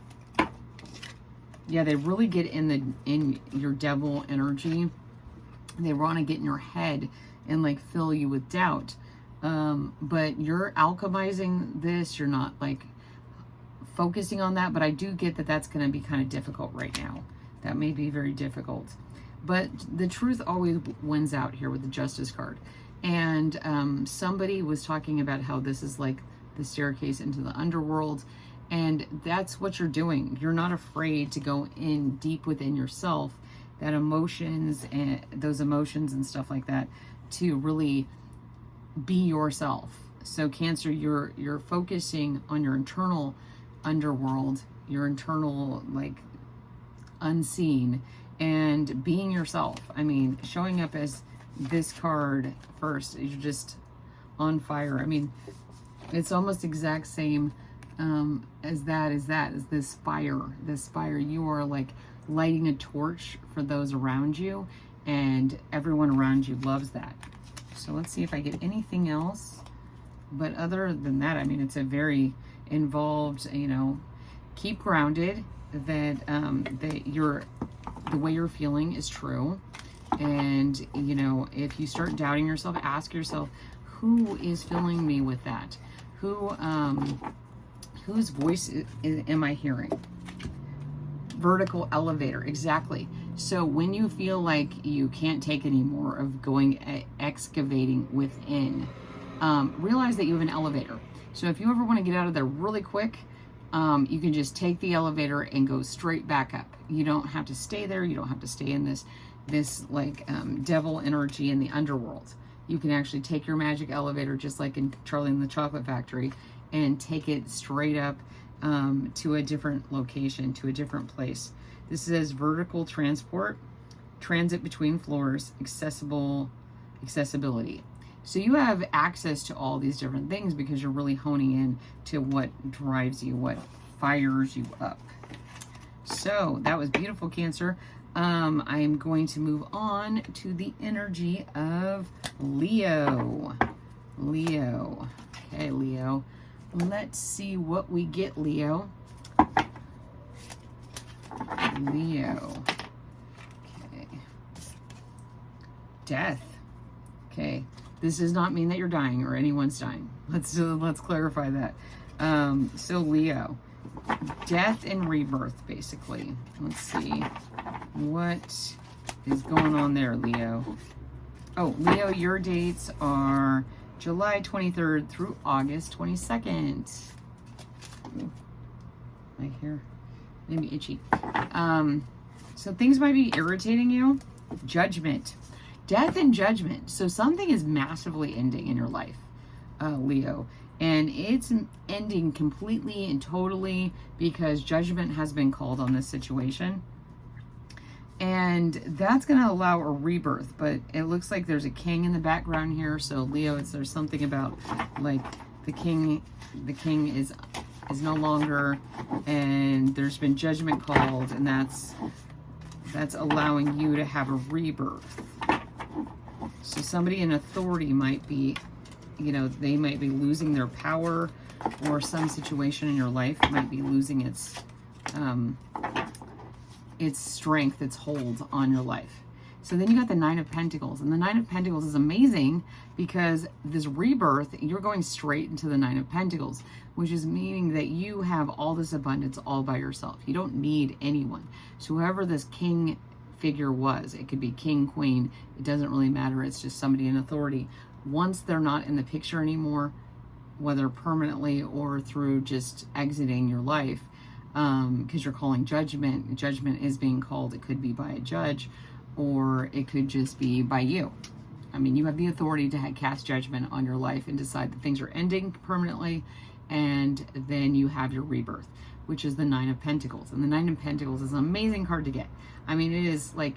S1: Yeah, they really get in your devil energy. They want to get in your head and like fill you with doubt. But you're alchemizing this. You're not like focusing on that, but I do get that that's going to be kind of difficult right now. That may be very difficult. But the truth always wins out here with the Justice card. And somebody was talking about how this is like the staircase into the underworld. And that's what you're doing. You're not afraid to go in deep within yourself, that emotions and those emotions and stuff like that, to really be yourself. So Cancer, you're focusing on your internal underworld, your internal like unseen, and being yourself. I mean, showing up as this card first, you're just on fire. I mean, it's almost exact same as this fire. You are like lighting a torch for those around you, and everyone around you loves that. So let's see if I get anything else. But other than that, I mean, it's a very involved, you know, keep grounded, that the way you're feeling is true. And, you know, if you start doubting yourself, ask yourself, who is filling me with that? Whose voice am I hearing? Vertical elevator, exactly. So when you feel like you can't take any more of going excavating within, realize that you have an elevator. So if you ever want to get out of there really quick, you can just take the elevator and go straight back up. You don't have to stay there. You don't have to stay in this like devil energy in the underworld. You can actually take your magic elevator, just like in Charlie and the Chocolate Factory, and take it straight up to a different location, to a different place. This says vertical transport, transit between floors, accessibility. So you have access to all these different things because you're really honing in to what drives you, what fires you up. So that was beautiful, Cancer. I'm going to move on to the energy of Leo. Okay, Leo. Let's see what we get, Leo. Okay. Death. Okay. This does not mean that you're dying or anyone's dying. Let's clarify that. So Leo, death and rebirth, basically. Let's see what is going on there, Leo. Oh, Leo, your dates are July 23rd through August 22nd. Ooh, my hair made me itchy. So things might be irritating you. Judgment. Death and judgment. So something is massively ending in your life, Leo. And it's ending completely and totally because judgment has been called on this situation. And that's going to allow a rebirth. But it looks like there's a king in the background here. So Leo, there's something about like the king is no longer, and there's been judgment called, and that's That's allowing you to have a rebirth. So somebody in authority might be, you know, they might be losing their power, or some situation in your life might be losing its strength, its hold on your life. So then you got the Nine of Pentacles, and the Nine of Pentacles is amazing because this rebirth, you're going straight into the Nine of Pentacles, which is meaning that you have all this abundance all by yourself. You don't need anyone. So whoever this king figure was, it could be king, queen, it doesn't really matter. It's just somebody in authority. Once they're not in the picture anymore, whether permanently or through just exiting your life, because you're calling judgment. Judgment is being called. It could be by a judge, or it could just be by you. I mean, you have the authority to cast judgment on your life and decide that things are ending permanently, and then you have your rebirth, which is the Nine of Pentacles. And the Nine of Pentacles is an amazing card to get. I mean, it is like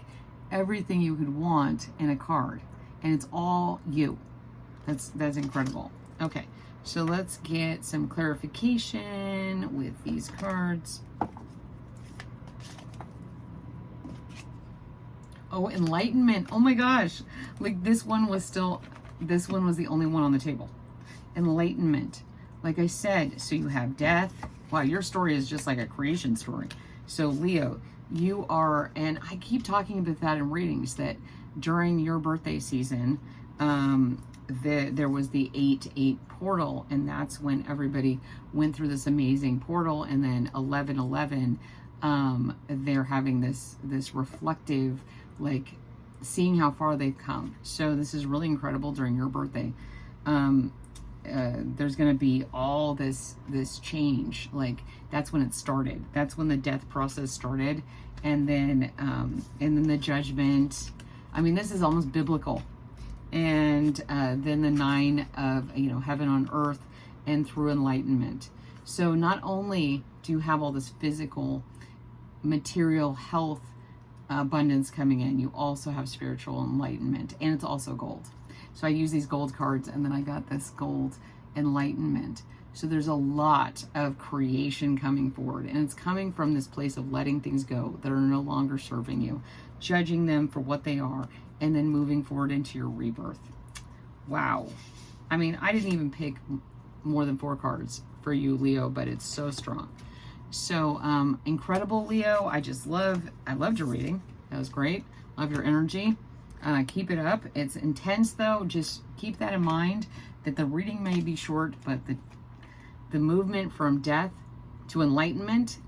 S1: everything you could want in a card, and it's all you. That's incredible. Okay, so let's get some clarification with these cards. Oh, enlightenment. Oh my gosh. Like this one was the only one on the table. Enlightenment. Like I said, so you have death. Wow, your story is just like a creation story. So Leo, you are, and I keep talking about that in readings, that during your birthday season, there was the 8-8 portal, and that's when everybody went through this amazing portal. And then 11-11, they're having this reflective, like seeing how far they've come. So this is really incredible during your birthday. There's going to be all this change. Like that's when it started. That's when the death process started, and then the judgment. I mean, this is almost biblical. And then the 9 of, you know, heaven on earth, and through enlightenment. So not only do you have all this physical, material health abundance coming in, you also have spiritual enlightenment, and it's also gold. So I use these gold cards, and then I got this gold enlightenment. So there's a lot of creation coming forward, and it's coming from this place of letting things go that are no longer serving you, judging them for what they are, and then moving forward into your rebirth. Wow. I mean, I didn't even pick more than 4 cards for you, Leo, but it's so strong. So incredible, Leo. I loved your reading. That was great. Love your energy. Keep it up. It's intense though. Just keep that in mind, that the reading may be short, but the movement from death to enlightenment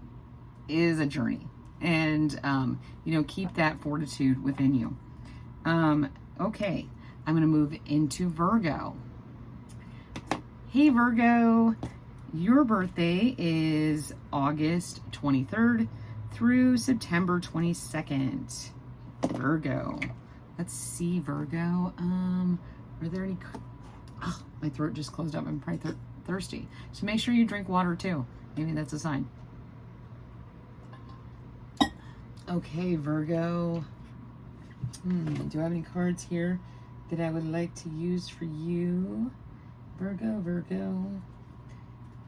S1: is a journey. And you know, keep that fortitude within you. Okay, I'm going to move into Virgo. Hey Virgo, your birthday is August 23rd through September 22nd. Virgo. Let's see, Virgo. Are there any... Oh, my throat just closed up. I'm probably thirsty. So make sure you drink water too. Maybe that's a sign. Okay, Virgo. Do I have any cards here that I would like to use for you? Virgo.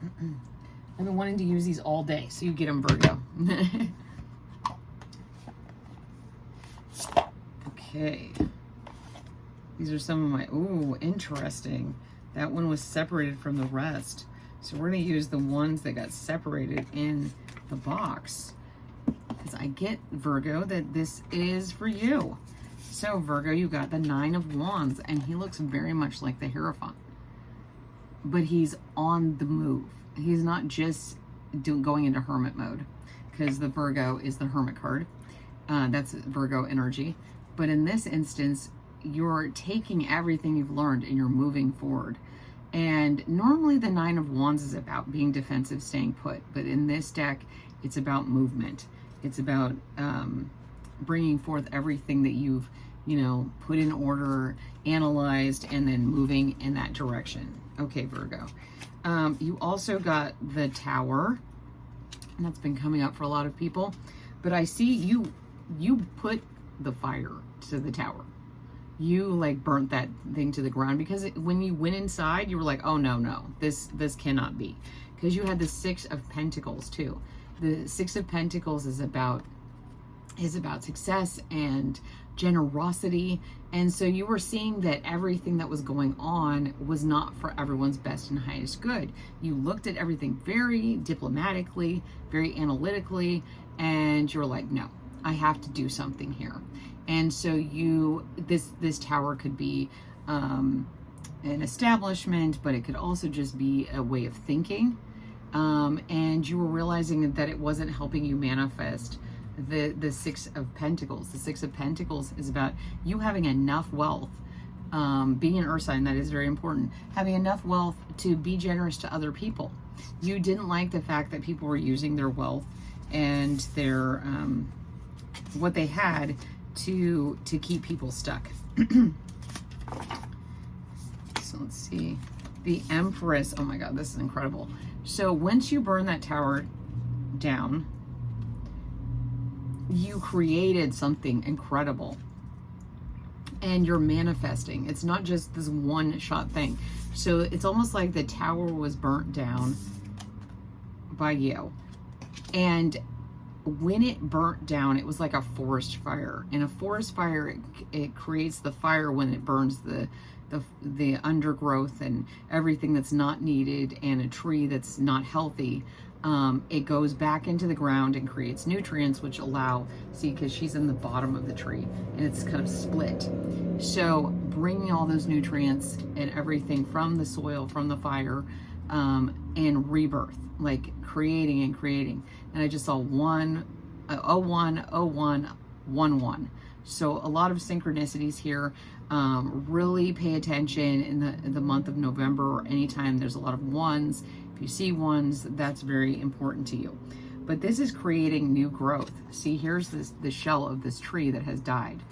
S1: I've been wanting to use these all day, so you get them, Virgo. Okay. These are some of my, ooh, interesting. That one was separated from the rest. So we're going to use the ones that got separated in the box. Because I get, Virgo, that this is for you. So Virgo, you got the 9 of Wands, and he looks very much like the Hierophant. But he's on the move. He's not just going into hermit mode, because the Virgo is the Hermit card. That's Virgo energy. But in this instance, you're taking everything you've learned and you're moving forward. And normally the 9 of Wands is about being defensive, staying put. But in this deck, it's about movement. It's about bringing forth everything that you've, you know, put in order, analyzed, and then moving in that direction. Okay, Virgo. You also got the Tower, and that's been coming up for a lot of people. But I see you put the fire to the Tower. You like burnt that thing to the ground, because when you went inside, you were like, oh no, this cannot be. Because you had the 6 of Pentacles too. The 6 of Pentacles is about is about success and generosity. And so you were seeing that everything that was going on was not for everyone's best and highest good. You looked at everything very diplomatically, very analytically, and you're like, no, I have to do something here. And so this tower could be an establishment, but it could also just be a way of thinking. And you were realizing that it wasn't helping you manifest the Six of Pentacles. The Six of Pentacles is about you having enough wealth, being an earth sign, that is very important, having enough wealth to be generous to other people. You didn't like the fact that people were using their wealth and their what they had to keep people stuck. So let's see, the Empress. Oh my God, this is incredible. So once you burn that tower down, you created something incredible, and you're manifesting. It's not just this one shot thing. So it's almost like the tower was burnt down by you, and when it burnt down, it was like a forest fire. In a forest fire, it creates the fire when it burns the undergrowth and everything that's not needed, and a tree that's not healthy. It goes back into the ground and creates nutrients, which allow, see, because she's in the bottom of the tree and it's kind of split. So bringing all those nutrients and everything from the soil, from the fire, and rebirth, like creating and creating. And I just saw 1010111. So a lot of synchronicities here. Really pay attention in the month of November, or anytime there's a lot of ones. If you see ones, that's very important to you. But this is creating new growth. See, here's the shell of this tree that has died,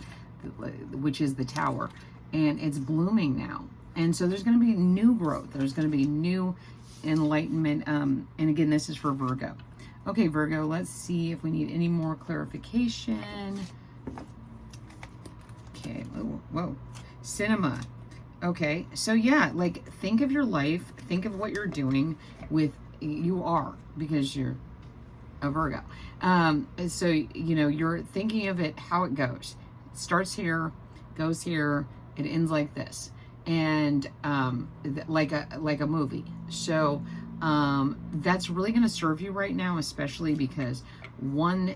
S1: which is the tower, and it's blooming now. And so there's going to be new growth. There's going to be new enlightenment. And again, this is for Virgo. Okay, Virgo, let's see if we need any more clarification. Okay, whoa. Cinema. Okay, so yeah, like think of your life, think of what you're doing with, you are, because you're a Virgo. So, you know, you're thinking of it, how it goes. It starts here, goes here, it ends like this. And like a movie. So that's really going to serve you right now, especially because one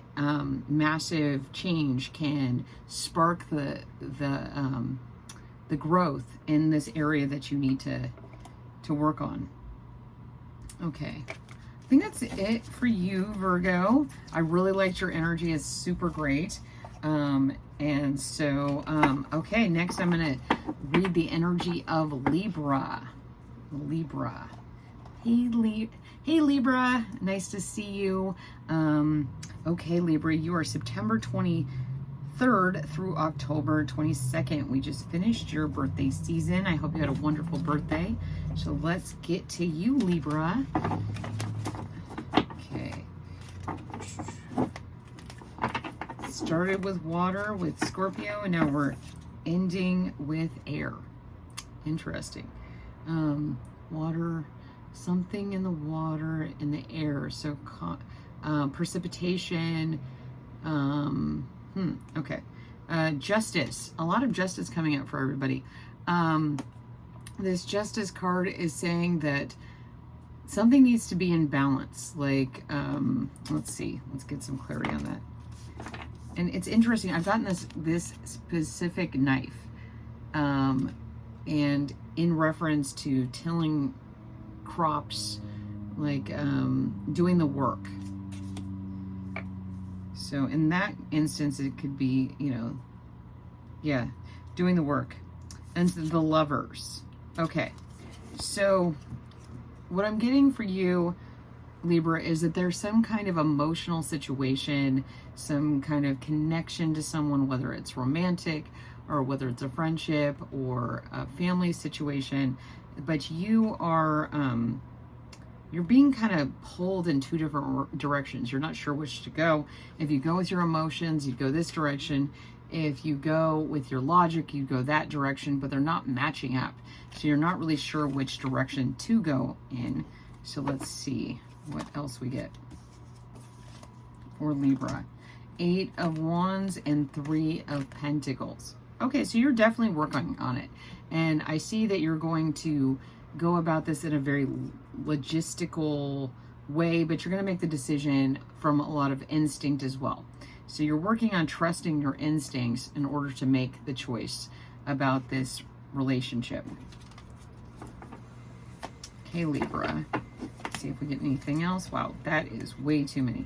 S1: massive change can spark the growth in this area that you need to work on. Okay, I think that's it for you, Virgo. I really liked your energy. It's super great. And so, okay, next I'm going to read the energy of Libra. Libra. Hey, Libra. Nice to see you. Okay, Libra, you are September 23rd through October 22nd. We just finished your birthday season. I hope you had a wonderful birthday. So let's get to you, Libra. Okay. Started with water with Scorpio, and now we're ending with air. Interesting. Water, something in the water, in the air. So precipitation. Okay. Justice. A lot of justice coming out for everybody. This justice card is saying that something needs to be in balance. Like, let's see. Let's get some clarity on that. And it's interesting. I've gotten this specific knife, and in reference to tilling crops, like doing the work. So in that instance, it could be, you know, yeah, doing the work. And the Lovers. Okay, so what I'm getting for you, Libra, is that there's some kind of emotional situation, some kind of connection to someone, whether it's romantic or whether it's a friendship or a family situation, but you are you're being kind of pulled in two different directions. You're not sure which to go. If you go with your emotions, you'd go this direction. If you go with your logic, you go that direction, but they're not matching up. So you're not really sure which direction to go in. So let's see what else we get for Libra. Eight of Wands and Three of Pentacles. Okay, so you're definitely working on it. And I see that you're going to go about this in a very logistical way, but you're going to make the decision from a lot of instinct as well. So you're working on trusting your instincts in order to make the choice about this relationship. Okay, Libra. Let's see if we get anything else. Wow, that is way too many.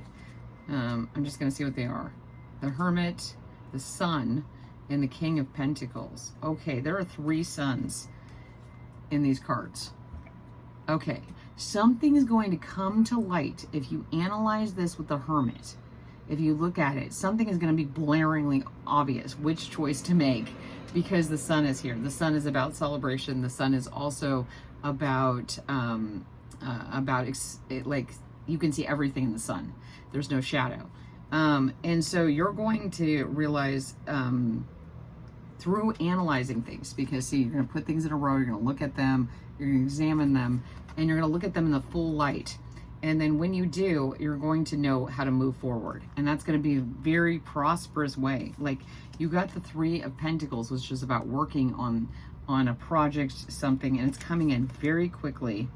S1: I'm just going to see what they are. The Hermit, the Sun, and the King of Pentacles. Okay, there are 3 suns in these cards. Okay, something is going to come to light if you analyze this with the Hermit. If you look at it, something is going to be blaringly obvious which choice to make, because the Sun is here. The Sun is about celebration. The Sun is also about like, you can see everything in the Sun. There's no shadow. And so you're going to realize through analyzing things, because see, you're going to put things in a row, you're going to look at them, you're going to examine them, and you're going to look at them in the full light. And then when you do, you're going to know how to move forward. And that's going to be a very prosperous way. Like, you got the 3 of Pentacles, which is about working on a project, something, and it's coming in very quickly.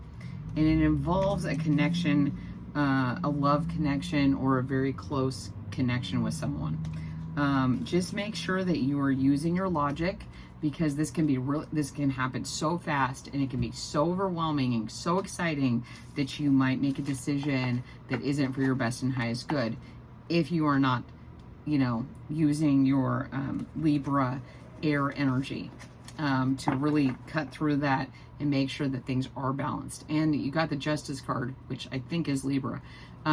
S1: And it involves a connection, a love connection, or a very close connection with someone. Just make sure that you are using your logic, because this can happen so fast, and it can be so overwhelming and so exciting that you might make a decision that isn't for your best and highest good if you are not, using your Libra air energy to really cut through that and make sure that things are balanced. And you got the Justice card, which I think is Libra.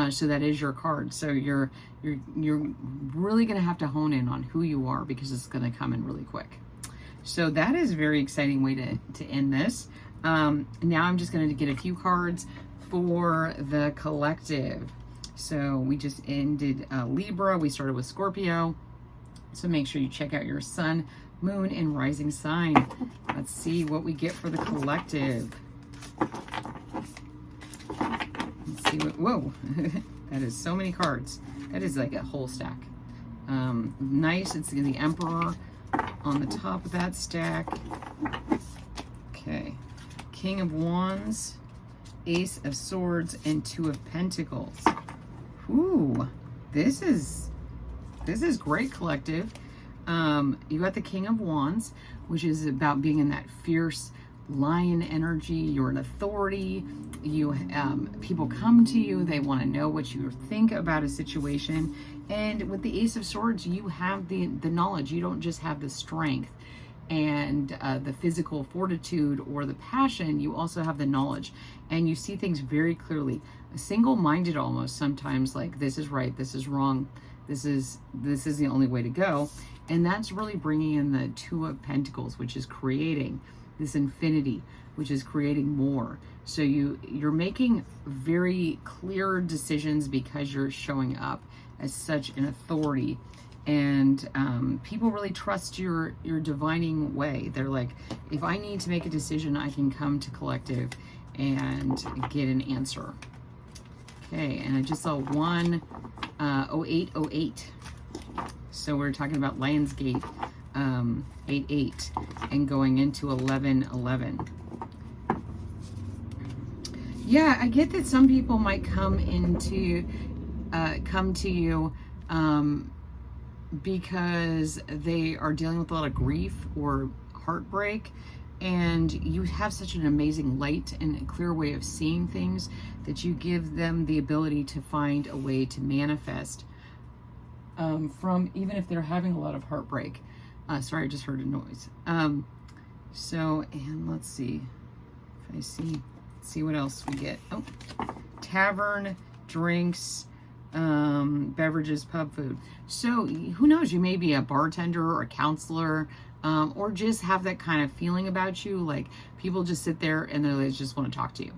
S1: So that is your card. So you're really going to have to hone in on who you are, because it's going to come in really quick. So that is a very exciting way to end this. Now I'm just going to get a few cards for the collective. So we just ended Libra. We started with Scorpio. So make sure you check out your sun, moon, and rising sign. Let's see what we get for the collective. Let's see what, whoa, that is so many cards. That is like a whole stack. Nice, it's the Emperor on the top of that stack. Okay, King of Wands, Ace of Swords, and 2 of Pentacles. Ooh, this is great, collective. You got the King of Wands, which is about being in that fierce lion energy. You're an authority. You people come to you, they want to know what you think about a situation. And with the Ace of Swords, you have the knowledge. You don't just have the strength and the physical fortitude or the passion. You also have the knowledge, and you see things very clearly. Single-minded almost sometimes, like, this is right, this is wrong, this is the only way to go. And that's really bringing in the 2 of Pentacles, which is creating this infinity, which is creating more. So you're making very clear decisions because you're showing up as such an authority, and people really trust your divining way. They're like, if I need to make a decision, I can come to collective and get an answer. Okay, and I just saw 10808. So we're talking about Lionsgate 88 and going into 1111. Yeah, I get that some people might come to you because they are dealing with a lot of grief or heartbreak, and you have such an amazing light and a clear way of seeing things that you give them the ability to find a way to manifest from, even if they're having a lot of heartbreak. Sorry, I just heard a noise. So, and let's see if I see what else we get. Oh, tavern, drinks, beverages, pub food. So who knows, you may be a bartender or a counselor, or just have that kind of feeling about you. Like, people just sit there and they just want to talk to you.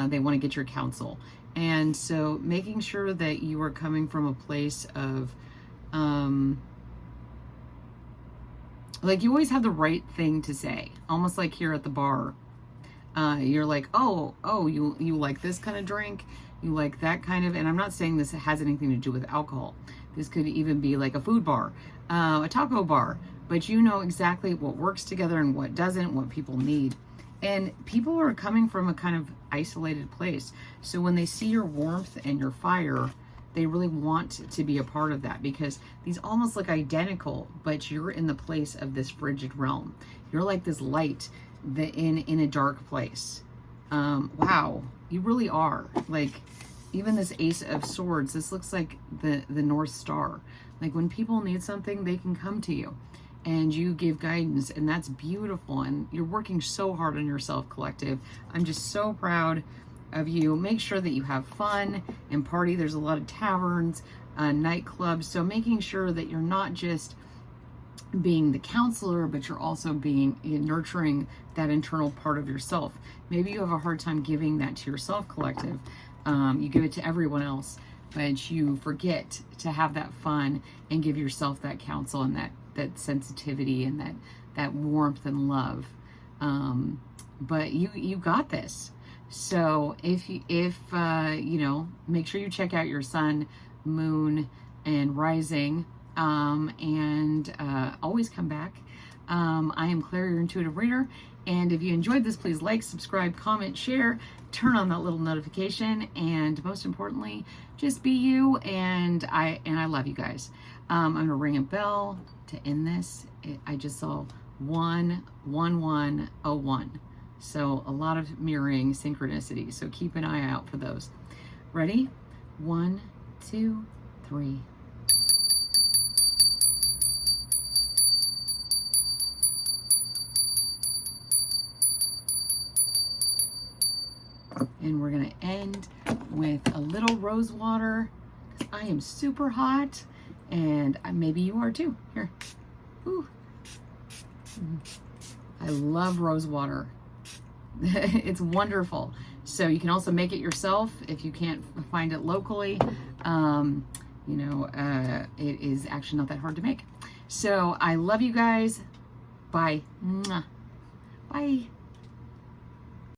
S1: They want to get your counsel. And so making sure that you are coming from a place of, like, you always have the right thing to say, almost like here at the bar. You're like, oh, you like this kind of drink, you like that kind of, and I'm not saying this has anything to do with alcohol, This could even be like a food bar, a taco bar, but you know exactly what works together and what doesn't, what people need. And people are coming from a kind of isolated place. So when they see your warmth and your fire, they really want to be a part of that, because these almost look identical, but you're in the place of this frigid realm. You're like this light that in a dark place. Wow, you really are. Like, even this Ace of Swords, this looks like the North Star. Like, when people need something, they can come to you and you give guidance, and that's beautiful. And you're working so hard on yourself, collective. I'm just so proud of you. Make sure that you have fun and party. There's a lot of taverns, nightclubs. So making sure that you're not just being the counselor, but you're also being nurturing that internal part of yourself. Maybe you have a hard time giving that to yourself, collective. You give it to everyone else, but you forget to have that fun and give yourself that counsel and that sensitivity and that warmth and love. But you got this. So if you know, make sure you check out your sun, moon, and rising, and always come back. I am Claire, your intuitive reader, and if you enjoyed this, please like, subscribe, comment, share, turn on that little notification, and most importantly, just be you. And I love you guys. I'm gonna ring a bell to end this. I just saw 11101. So a lot of mirroring synchronicity. So keep an eye out for those. Ready? 1, 2, 3. And we're going to end with a little rose water. I am super hot, and maybe you are too. Here. Ooh. I love rose water. It's wonderful. So you can also make it yourself if you can't find it locally. It is actually not that hard to make. So I love you guys. Bye. Mwah. Bye.